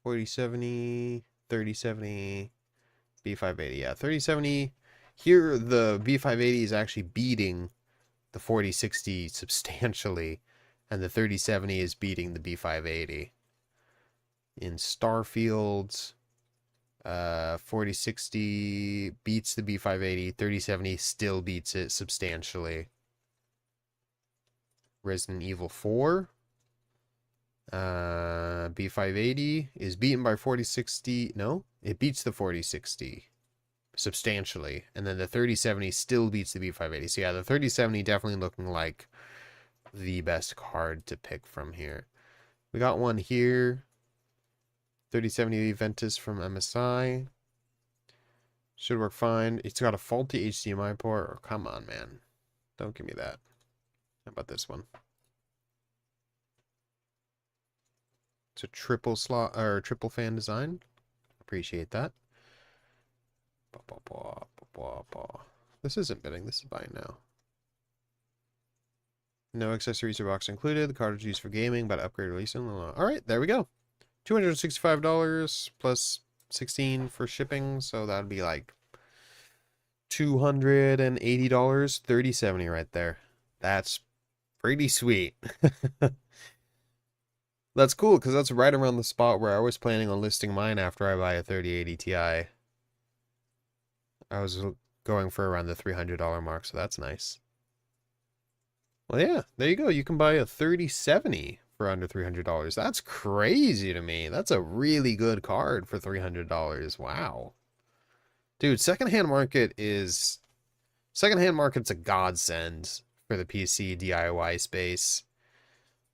4070, 3070, B580. Yeah, 3070. Here, the B580 is actually beating the 4060 substantially, and the 3070 is beating the B580. In Starfield, 4060 beats the B580, 3070 still beats it substantially. Resident Evil 4, B580 is beaten by 4060. No, it beats the 4060 substantially, and then the 3070 still beats the B580. So yeah, the 3070 definitely looking like the best card to pick from here. We got one here, 3070 Ventus from MSI. Should work fine. It's got a faulty HDMI port. Oh, come on, man. Don't give me that. How about this one? It's a triple slot or triple fan design. Appreciate that. This isn't bidding. This is buying now. No accessories or box included. The cartridge used for gaming, but upgrade release. Alright, there we go. $265 plus 16 for shipping, so that'd be like $280. 3070 right there. That's pretty sweet. That's cool, because that's right around the spot where I was planning on listing mine after I buy a 3080 Ti. I was going for around the $300 mark, so that's nice. Well, yeah, there you go. You can buy a 3070 for under $300. That's crazy to me. That's a really good card for $300. Wow. Dude, secondhand market's a godsend for the PC DIY space.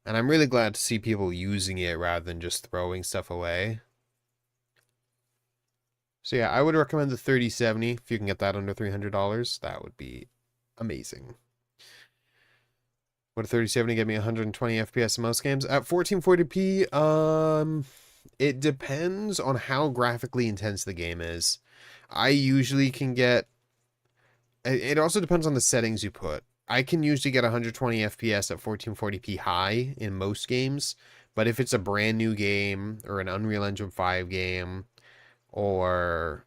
And I'm really glad to see people using it rather than just throwing stuff away. So yeah, I would recommend the 3070 if you can get that under $300. That would be amazing. Would a 3070 get me 120 FPS in most games? At 1440p, it depends on how graphically intense the game is. I usually can get... It also depends on the settings you put. I can usually get 120 FPS at 1440p high in most games, but if it's a brand new game or an Unreal Engine 5 game or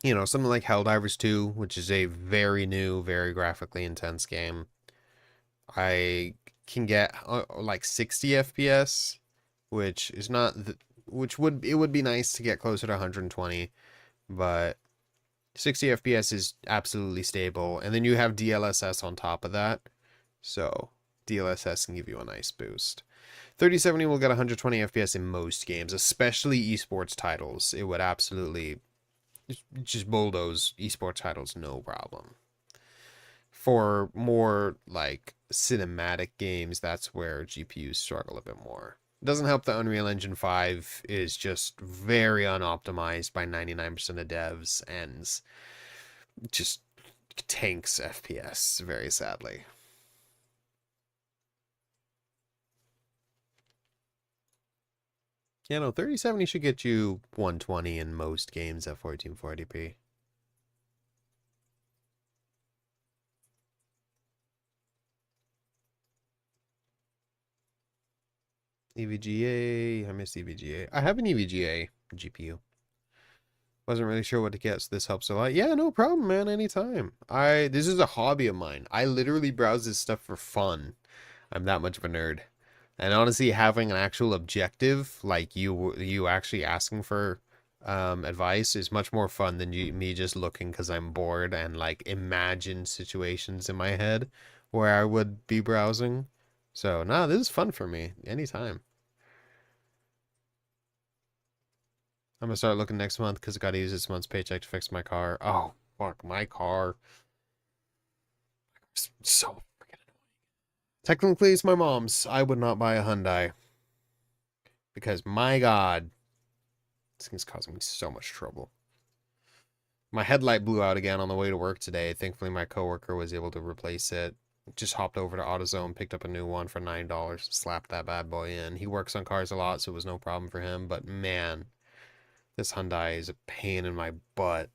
you know, something like Helldivers 2, which is a very new, very graphically intense game, I can get like 60 FPS, which is not it would be nice to get closer to 120, but 60 FPS is absolutely stable. And then you have DLSS on top of that. So DLSS can give you a nice boost. 3070 will get 120 FPS in most games, especially esports titles. It would absolutely just bulldoze esports titles, no problem. For more like cinematic games, that's where GPUs struggle a bit more. It doesn't help that Unreal Engine 5 is just very unoptimized by 99% of devs and just tanks FPS, very sadly. Yeah, no, 3070 should get you 120 in most games at 1440p. EVGA, I miss EVGA. I have an EVGA GPU. Wasn't really sure what to get, so this helps a lot. Yeah, no problem, man, anytime. This is a hobby of mine. I literally browse this stuff for fun. I'm that much of a nerd. And honestly, having an actual objective, like you actually asking for advice, is much more fun than me just looking because I'm bored and like imagine situations in my head where I would be browsing. So, nah, this is fun for me anytime. I'm gonna start looking next month because I gotta use this month's paycheck to fix my car. Oh, fuck, my car. It's so freaking annoying. Technically, it's my mom's. I would not buy a Hyundai. Because, my God, this thing's causing me so much trouble. My headlight blew out again on the way to work today. Thankfully, my coworker was able to replace it. Just hopped over to AutoZone, picked up a new one for $9, slapped that bad boy in. He works on cars a lot, so it was no problem for him. But, man, this Hyundai is a pain in my butt.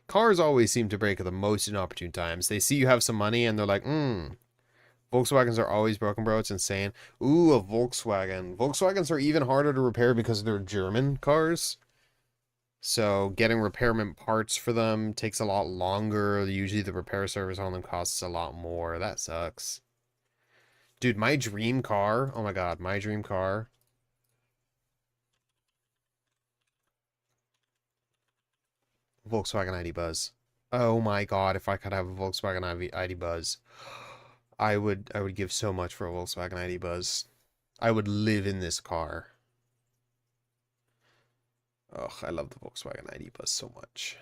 Cars always seem to break at the most inopportune times. They see you have some money and they're like, Volkswagens are always broken, bro. It's insane. Ooh, a Volkswagen. Volkswagens are even harder to repair because they're German cars. So getting repairment parts for them takes a lot longer. Usually the repair service on them costs a lot more. That sucks. Dude, my dream car. Oh my God, my dream car. Volkswagen ID Buzz. Oh my God, if I could have a Volkswagen ID Buzz, I would give so much for a Volkswagen ID Buzz. I would live in this car. Ugh, I love the Volkswagen ID Buzz so much.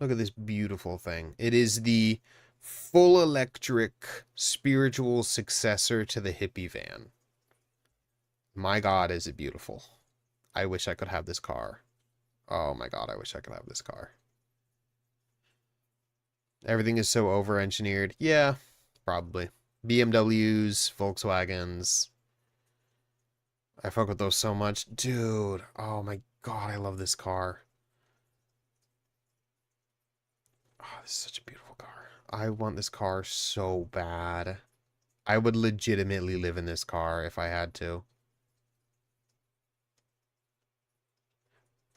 Look at this beautiful thing. It is the full electric spiritual successor to the hippie van. My God, is it beautiful. I wish I could have this car. Oh my God, I wish I could have this car. Everything is so over-engineered. Yeah, probably. BMWs, Volkswagens. I fuck with those so much. Dude, oh my God, I love this car. Oh, this is such a beautiful car. I want this car so bad. I would legitimately live in this car if I had to.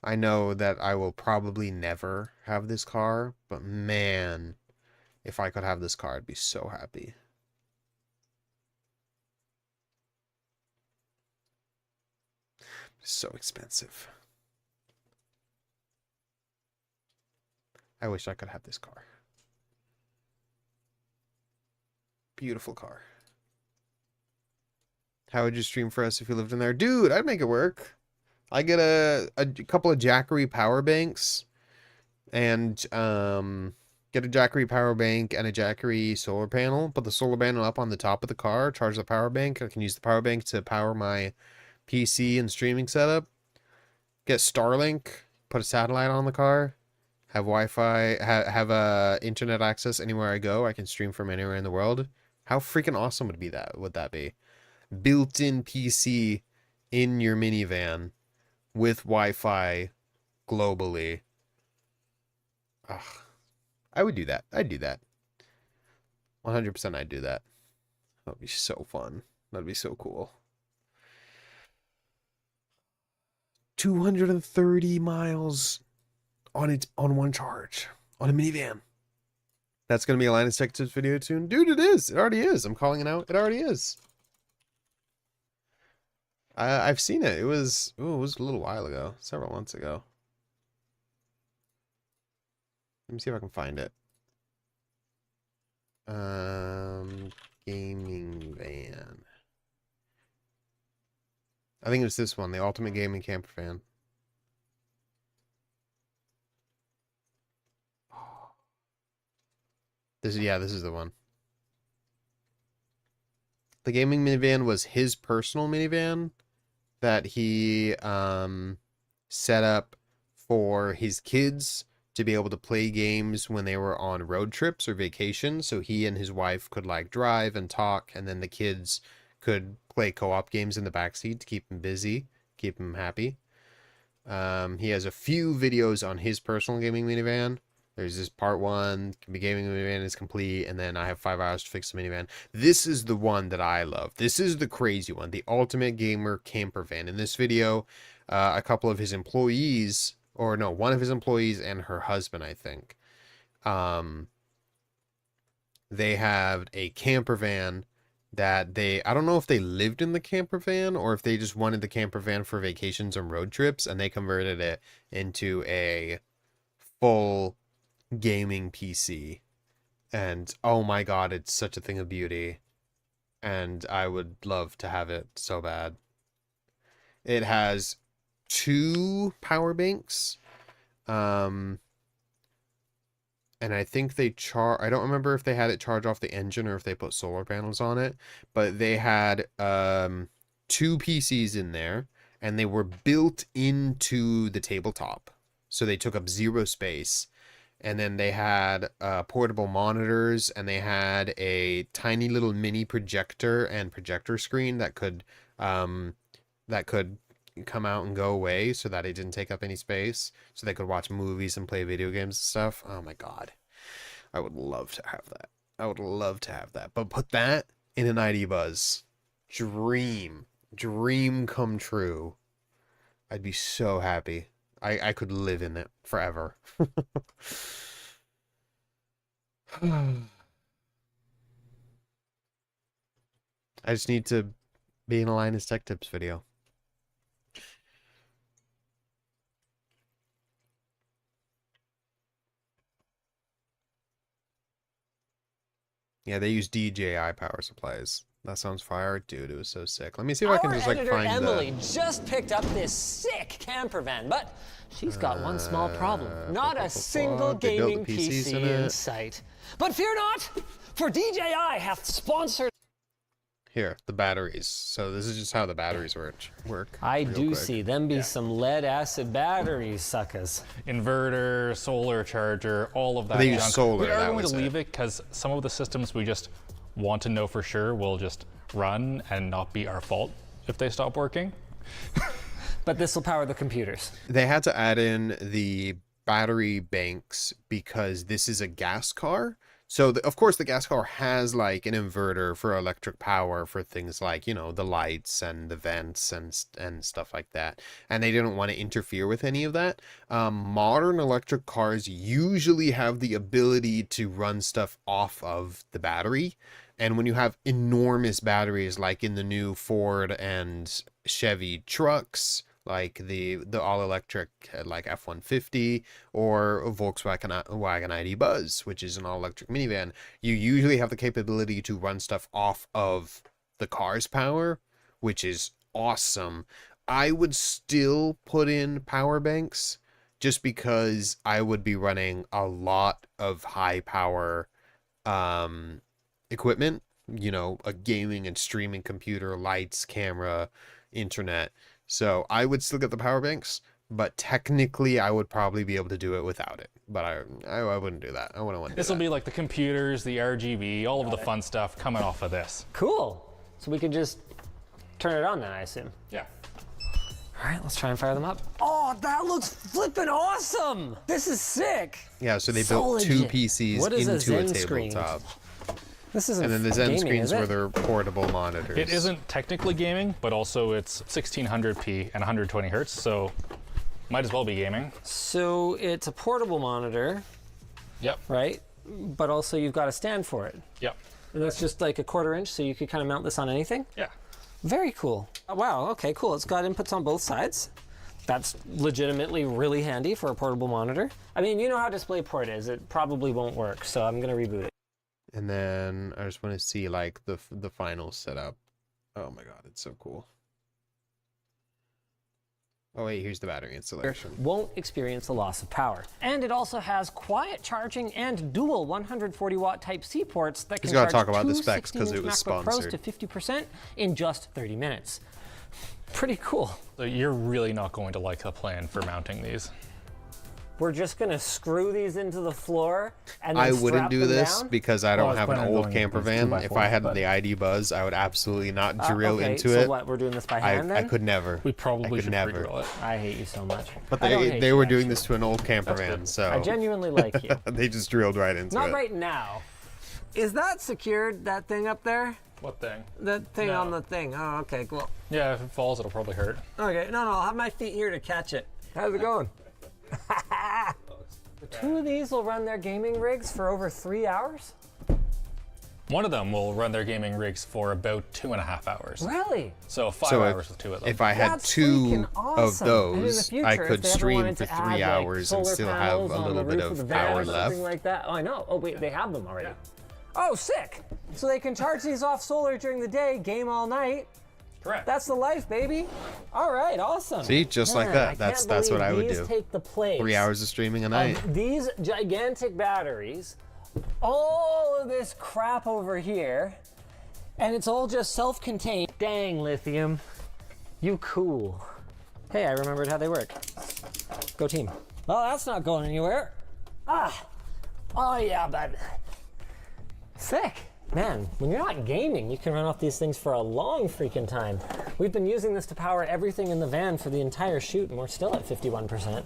I know that I will probably never have this car, but man, if I could have this car, I'd be so happy. It's so expensive. I wish I could have this car. Beautiful car. How would you stream for us if you lived in there? Dude, I'd make it work. I get a couple of Jackery power banks and get a Jackery power bank and a Jackery solar panel. Put the solar panel up on the top of the car, charge the power bank. I can use the power bank to power my PC and streaming setup. Get Starlink, put a satellite on the car, have Wi-Fi, have internet access anywhere I go. I can stream from anywhere in the world. How freaking awesome would that be? Built-in PC in your minivan with Wi-Fi globally. Ugh. I would do that. I'd do that. 100% I'd do that. That would be so fun. That'd be so cool. 230 miles on one charge on a minivan. That's going to be a Linus Tech Tips video soon. Dude, it is. It already is. I'm calling it out. It already is. I've seen it. It was a little while ago. Several months ago. Let me see if I can find it. Gaming van. I think it was this one, the Ultimate Gaming Camper Van. This is the one. The gaming minivan was his personal minivan that he set up for his kids to be able to play games when they were on road trips or vacations. So he and his wife could like drive and talk, and then the kids could play co-op games in the backseat to keep him busy, keep him happy. He has a few videos on his personal gaming minivan. There's this part 1, the gaming minivan is complete, and then I have 5 hours to fix the minivan. This is the one that I love. This is the crazy one, the Ultimate Gamer Camper Van. In this video, a couple of his employees, or no, one of his employees and her husband, I think, they have a camper van that I don't know if they lived in the camper van or if they just wanted the camper van for vacations and road trips, and they converted it into a full gaming PC. And oh my god, it's such a thing of beauty. And I would love to have it so bad. It has 2 power banks. And I think I don't remember if they had it charge off the engine or if they put solar panels on it, but they had 2 PCs in there, and they were built into the tabletop. So they took up 0 space. And then they had portable monitors, and they had a tiny little mini projector and projector screen that could come out and go away so that it didn't take up any space, so they could watch movies and play video games and stuff. Oh my god. I would love to have that. I would love to have that. But put that in an ID Buzz. Dream come true. I'd be so happy. I could live in it forever. I just need to be in a Linus Tech Tips video. Yeah, they use DJI power supplies. That sounds fire. Dude, it was so sick. Let me see if I can just like find Emily just picked up this sick camper van, but she's got one small problem. Not a single gaming PC in sight. But fear not, for DJI hath sponsored... Here, the batteries. So this is just how the batteries work. I do see them be some lead acid batteries, suckers. Inverter, solar charger, all of that. They use solar. We are going to leave it because some of the systems we just want to know for sure will just run and not be our fault if they stop working. But this will power the computers. They had to add in the battery banks because this is a gas car. So, of course, the gas car has like an inverter for electric power for things like, you know, the lights and the vents and stuff like that. And they didn't want to interfere with any of that. Modern electric cars usually have the ability to run stuff off of the battery. And when you have enormous batteries, like in the new Ford and Chevy trucks, like the all-electric like F-150 or Volkswagen ID Buzz, which is an all-electric minivan, you usually have the capability to run stuff off of the car's power, which is awesome. I would still put in power banks just because I would be running a lot of high power equipment, you know, a gaming and streaming computer, lights, camera, internet. So I would still get the power banks, but technically I would probably be able to do it without it. But I wouldn't do that. I wouldn't want to do that. This will be like the computers, the RGB, all of the fun stuff coming off of this. Cool. So we could just turn it on then, I assume. Yeah. All right, let's try and fire them up. Oh, that looks flippin' awesome. This is sick. Yeah, so they So built two legit. PCs What is a into a Zen screen? tabletop. This isn't And then the Zen gaming, screens is it? were their portable monitors. It isn't technically gaming, but also it's 1600p and 120 hertz, so might as well be gaming. So it's a portable monitor, Yep. right? But also you've got a stand for it. Yep. And that's just like a 1/4 inch, so you could kind of mount this on anything? Yeah. Very cool. Oh, wow, okay, cool. It's got inputs on both sides. That's legitimately really handy for a portable monitor. I mean, you know how DisplayPort is. It probably won't work, so I'm going to reboot it. And then I just want to see like the final setup. Oh my god, it's so cool. Oh wait, here's the battery installation. Won't experience the loss of power. And it also has quiet charging and dual 140 watt Type-C ports that can He's gotta charge talk about the two specs 'cause 16-inch it was MacBook Pros sponsored. to 50% in just 30 minutes. Pretty cool. So you're really not going to like the plan for mounting these. We're just gonna screw these into the floor and then I wouldn't strap do them this down? because I Well, I don't was have an planning on old going camper with these van. 2x4s, If I had but- the ID Buzz, I would absolutely not drill okay, into so it. what, we're doing this by hand I then? could never. We probably I could should never. pre-drill it. I hate you so much. But I don't hate they you, were doing actually. this to an old camper That's van, good. so I genuinely like you. they just drilled right into Not it. right now. Is that secured, that thing up there? What thing? That thing No. on the thing. Oh, okay, cool. Yeah, if it falls, it'll probably hurt. Okay, no, I'll have my feet here to catch it. How's it going? Two of these will run their gaming rigs for over 3 hours? One of them will run their gaming rigs for about 2.5 hours. Really? So 5 So hours with two of them. if I had That's two freaking of awesome. And in the those, future, I if could they ever stream wanted for to add, 3 like, hours and solar still have panels a on the little bit roof of the van power or left. Something like that. Oh, I know. Oh, wait, they have them already. Oh, sick. So they can charge these off solar during the day, game all night. Correct. That's the life, baby. All right, awesome. See, just like Man, that. I That's can't what I would believe do. these take the place 3 hours of streaming a night. of these gigantic batteries, all of this crap over here, and it's all just self-contained. Dang, Lithium. You cool. Hey, I remembered how they work. Go team. Well, that's not going anywhere. Ah. Oh, yeah, bud. Sick. Man, when you're not gaming, you can run off these things for a long freaking time. We've been using this to power everything in the van for the entire shoot, and we're still at 51%.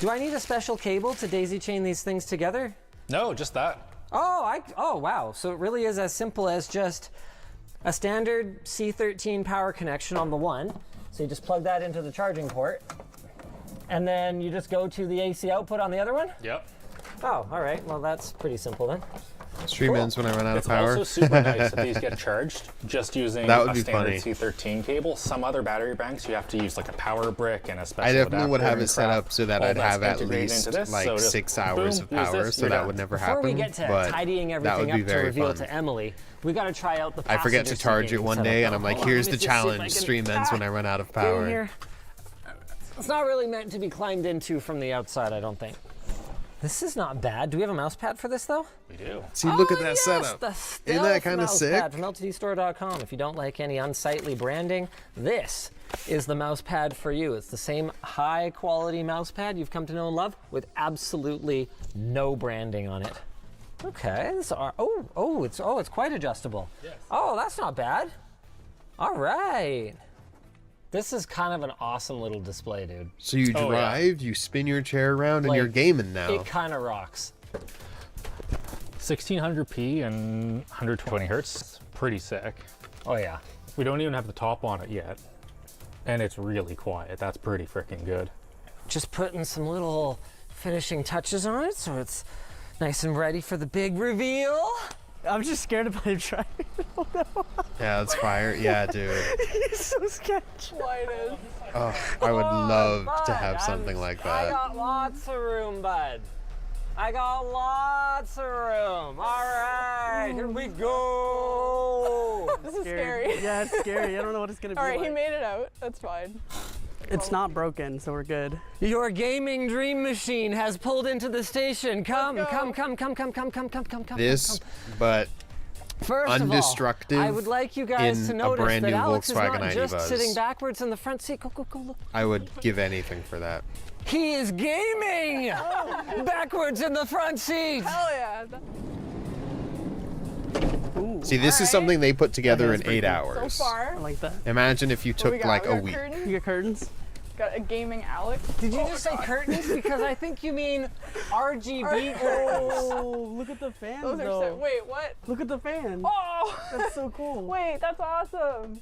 Do I need a special cable to daisy chain these things together? No, just that. Oh, wow. So it really is as simple as just a standard C13 power connection on the one. So you just plug that into the charging port, and then you just go to the AC output on the other one? Yep. Oh, all right. Well, that's pretty simple then. Stream ends when I run out It's of power. also super nice if these get charged just using That would a be standard funny. C13 cable. Some other battery banks, you have to use like a power brick and a special I definitely would adapter have and it set crap. up so that All I'd that's have at integrated least into this, like so just 6 hours boom, of use power, this, so you're that done. would never Before happen. we get to but tidying that everything would up be to very reveal fun. to Emily, we got to try out the I forget to passenger charge seat it one setup. day, and I'm like, Hold on, here's let the me just see if I challenge: can- stream ends when I run out of Get in power. here. It's not really meant to be climbed into from the outside, I don't think. This is not bad. Do we have a mouse pad for this, though? We do. See, look at that yes, setup. The Isn't that stealth kind of mouse sick? pad from LTDstore.com. If you don't like any unsightly branding, this is the mouse pad for you. It's the same high quality mouse pad you've come to know and love with absolutely no branding on it. Okay, it's quite adjustable. Yes. Oh, that's not bad. All right. This is kind of an awesome little display, dude. So you Oh, yeah. drive, you spin your chair around, and Like, you're gaming now. It kind of rocks. 1600p and 120 hertz. Pretty sick. Oh yeah. We don't even have the top on it yet. And it's really quiet. That's pretty freaking good. Just putting some little finishing touches on it so it's nice and ready for the big reveal. I'm just scared about him trying. Yeah, that's fire. Yeah, dude. He's so sketchy. Oh, I would love to Bud, have something like I that. got lots of room, bud. I got lots of room. All right, here we go. This is scary. Yeah, it's scary. I don't know what it's gonna be All right, like. he made it out. That's fine. It's not broken, so we're good. Your gaming dream machine has pulled into the station. Come, Let's go. come. This, but First of all, Undestructive I would like you guys in to a notice brand that new Alex Volkswagen is not ID just Buzz. sitting backwards in the front seat. Go, look. I would give anything for that. He is gaming backwards in the front seat. Hell yeah. See, this is something they put together Okay, in that's pretty 8 cool. So hours. far, I like that. Imagine if you what we took got? like We a got week. curtains, You got curtains? got a gaming Alex. Did you just say curtains? Because I think you mean RGB curtains. Oh, look at the fans, Those are though. so. Wait, what? Look at the fan. Oh! That's so cool. Wait, that's awesome.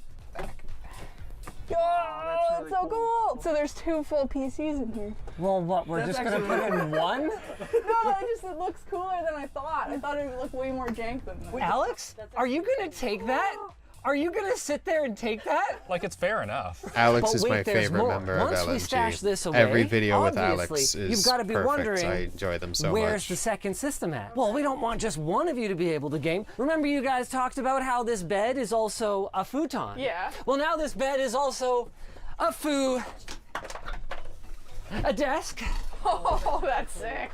Oh, that's that's so really cool. So there's 2 full PCs in here. Well, what? We're That's just gonna put in one? No, it looks cooler than I thought. I thought it would look way more jank than that. Alex, are you gonna take that? Are you gonna sit there and take that? Like, it's fair enough. Alex But is wait, my there's favorite more. member Once of LMG. we stash this away, Every video with obviously, Alex is you've got to be perfect. wondering, I enjoy them so where's much. the second system at? Well, we don't want just one of you to be able to game. Remember you guys talked about how this bed is also a futon? Yeah. Well, now this bed is also a desk. Oh, that's sick.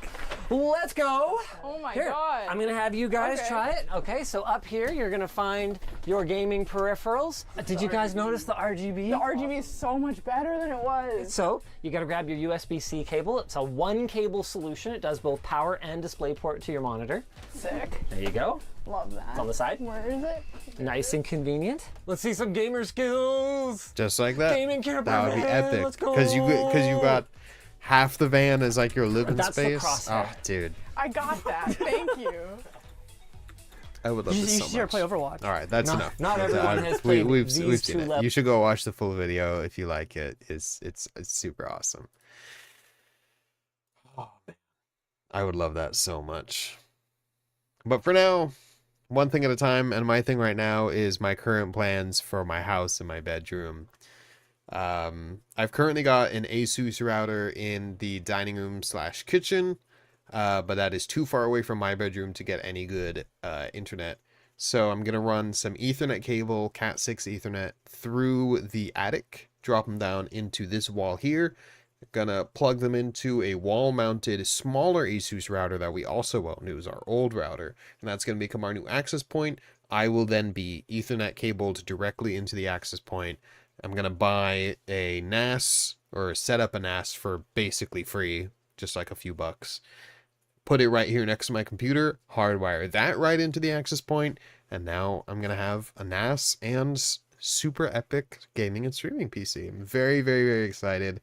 Let's go. Oh my Here, god. I'm gonna have you guys Okay. try it. Okay, so up here you're gonna find your gaming peripherals. Did you guys notice the RGB? The RGB is so much better than it was. So you got to grab your USB-C cable. It's a one-cable solution. It does both power and display port to your monitor. Sick. There you go. Love that. On the side. Where is it? Nice and convenient. Let's see some gamer skills. Just like that. Gaming camper That would be van, epic. let's go. Because you got half the van as like your living That's the space. crosshair. Oh, dude, I got that. Thank you. I would love You, this you so should start much. play Overwatch. All right, that's Not- enough. not That's everyone enough. has played We've these seen two it. levels. You should go watch the full video if you like it. It's super awesome. Oh man, I would love that so much. But for now, one thing at a time. And my thing right now is my current plans for my house and my bedroom. I've currently got an ASUS router in the dining room / kitchen, but that is too far away from my bedroom to get any good internet. So I'm gonna run some Ethernet cable, Cat 6 Ethernet, through the attic, drop them down into this wall here. Gonna plug them into a wall-mounted smaller ASUS router that we also own. It was our old router, and that's gonna become our new access point. I will then be Ethernet cabled directly into the access point. I'm gonna buy a NAS or set up a NAS for basically free, just like a few bucks. Put it right here next to my computer, hardwire that right into the access point, and now I'm gonna have a NAS and super epic gaming and streaming PC. I'm very, very, very excited.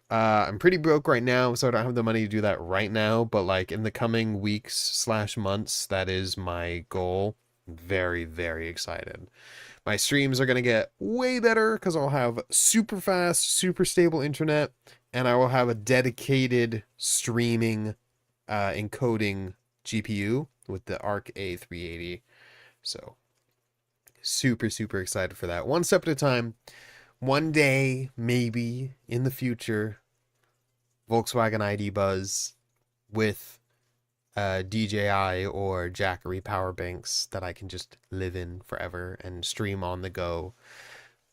I'm pretty broke right now, so I don't have the money to do that right now, but like in the coming weeks / months, that is my goal. I'm very, very excited. My streams are going to get way better because I'll have super fast, super stable internet, and I will have a dedicated streaming encoding GPU with the Arc A380. So super, super excited for that. One step at a time. One day, maybe in the future, Volkswagen ID Buzz with DJI or Jackery power banks that I can just live in forever and stream on the go.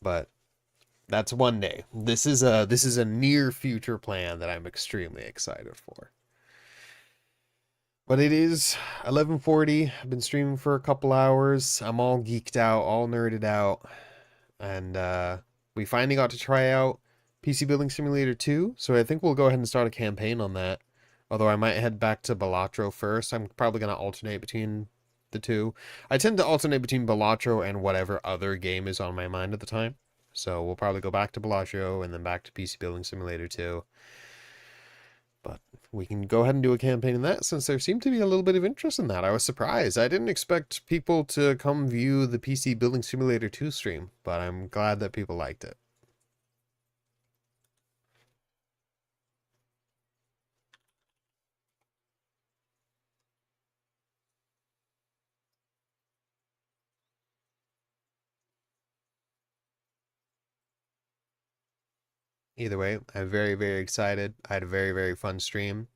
But that's one day. This is a near future plan that I'm extremely excited for. But it is 11:40. I've been streaming for a couple hours. I'm all geeked out, all nerded out, and we finally got to try out PC Building Simulator 2. So I think we'll go ahead and start a campaign on that. Although I might head back to Balatro first. I'm probably going to alternate between the two. I tend to alternate between Balatro and whatever other game is on my mind at the time. So we'll probably go back to Bellagio and then back to PC Building Simulator 2. But we can go ahead and do a campaign in that since there seemed to be a little bit of interest in that. I was surprised. I didn't expect people to come view the PC Building Simulator 2 stream, but I'm glad that people liked it. Either way, I'm very, very excited. I had a very, very fun stream.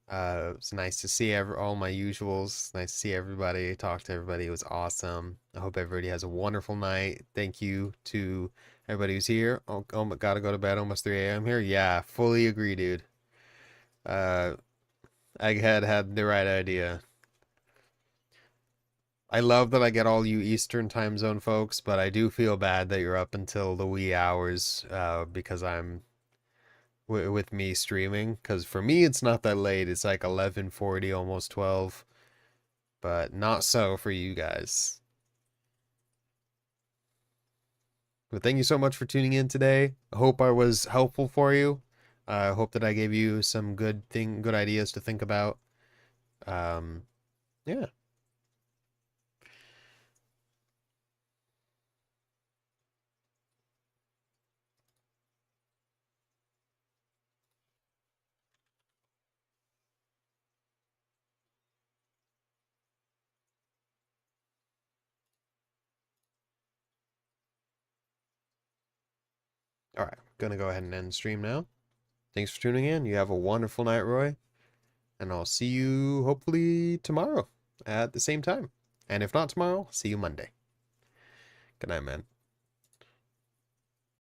It's nice to see all my usuals. Nice to see everybody, talk to everybody. It was awesome. I hope everybody has a wonderful night. Thank you to everybody who's here. Oh, gotta go to bed. Almost 3 a.m. here. Yeah, fully agree, dude. Egghead had the right idea. I love that I get all you Eastern time zone folks, but I do feel bad that you're up until the wee hours because I'm with me streaming. Because for me, it's not that late. It's like 11:40, almost 12. But not so for you guys. But thank you so much for tuning in today. I hope I was helpful for you. I hope that I gave you some good ideas to think about. Yeah. All right, gonna go ahead and end the stream now. Thanks for tuning in. You have a wonderful night, Roy. And I'll see you hopefully tomorrow at the same time. And if not tomorrow, see you Monday. Good night, man.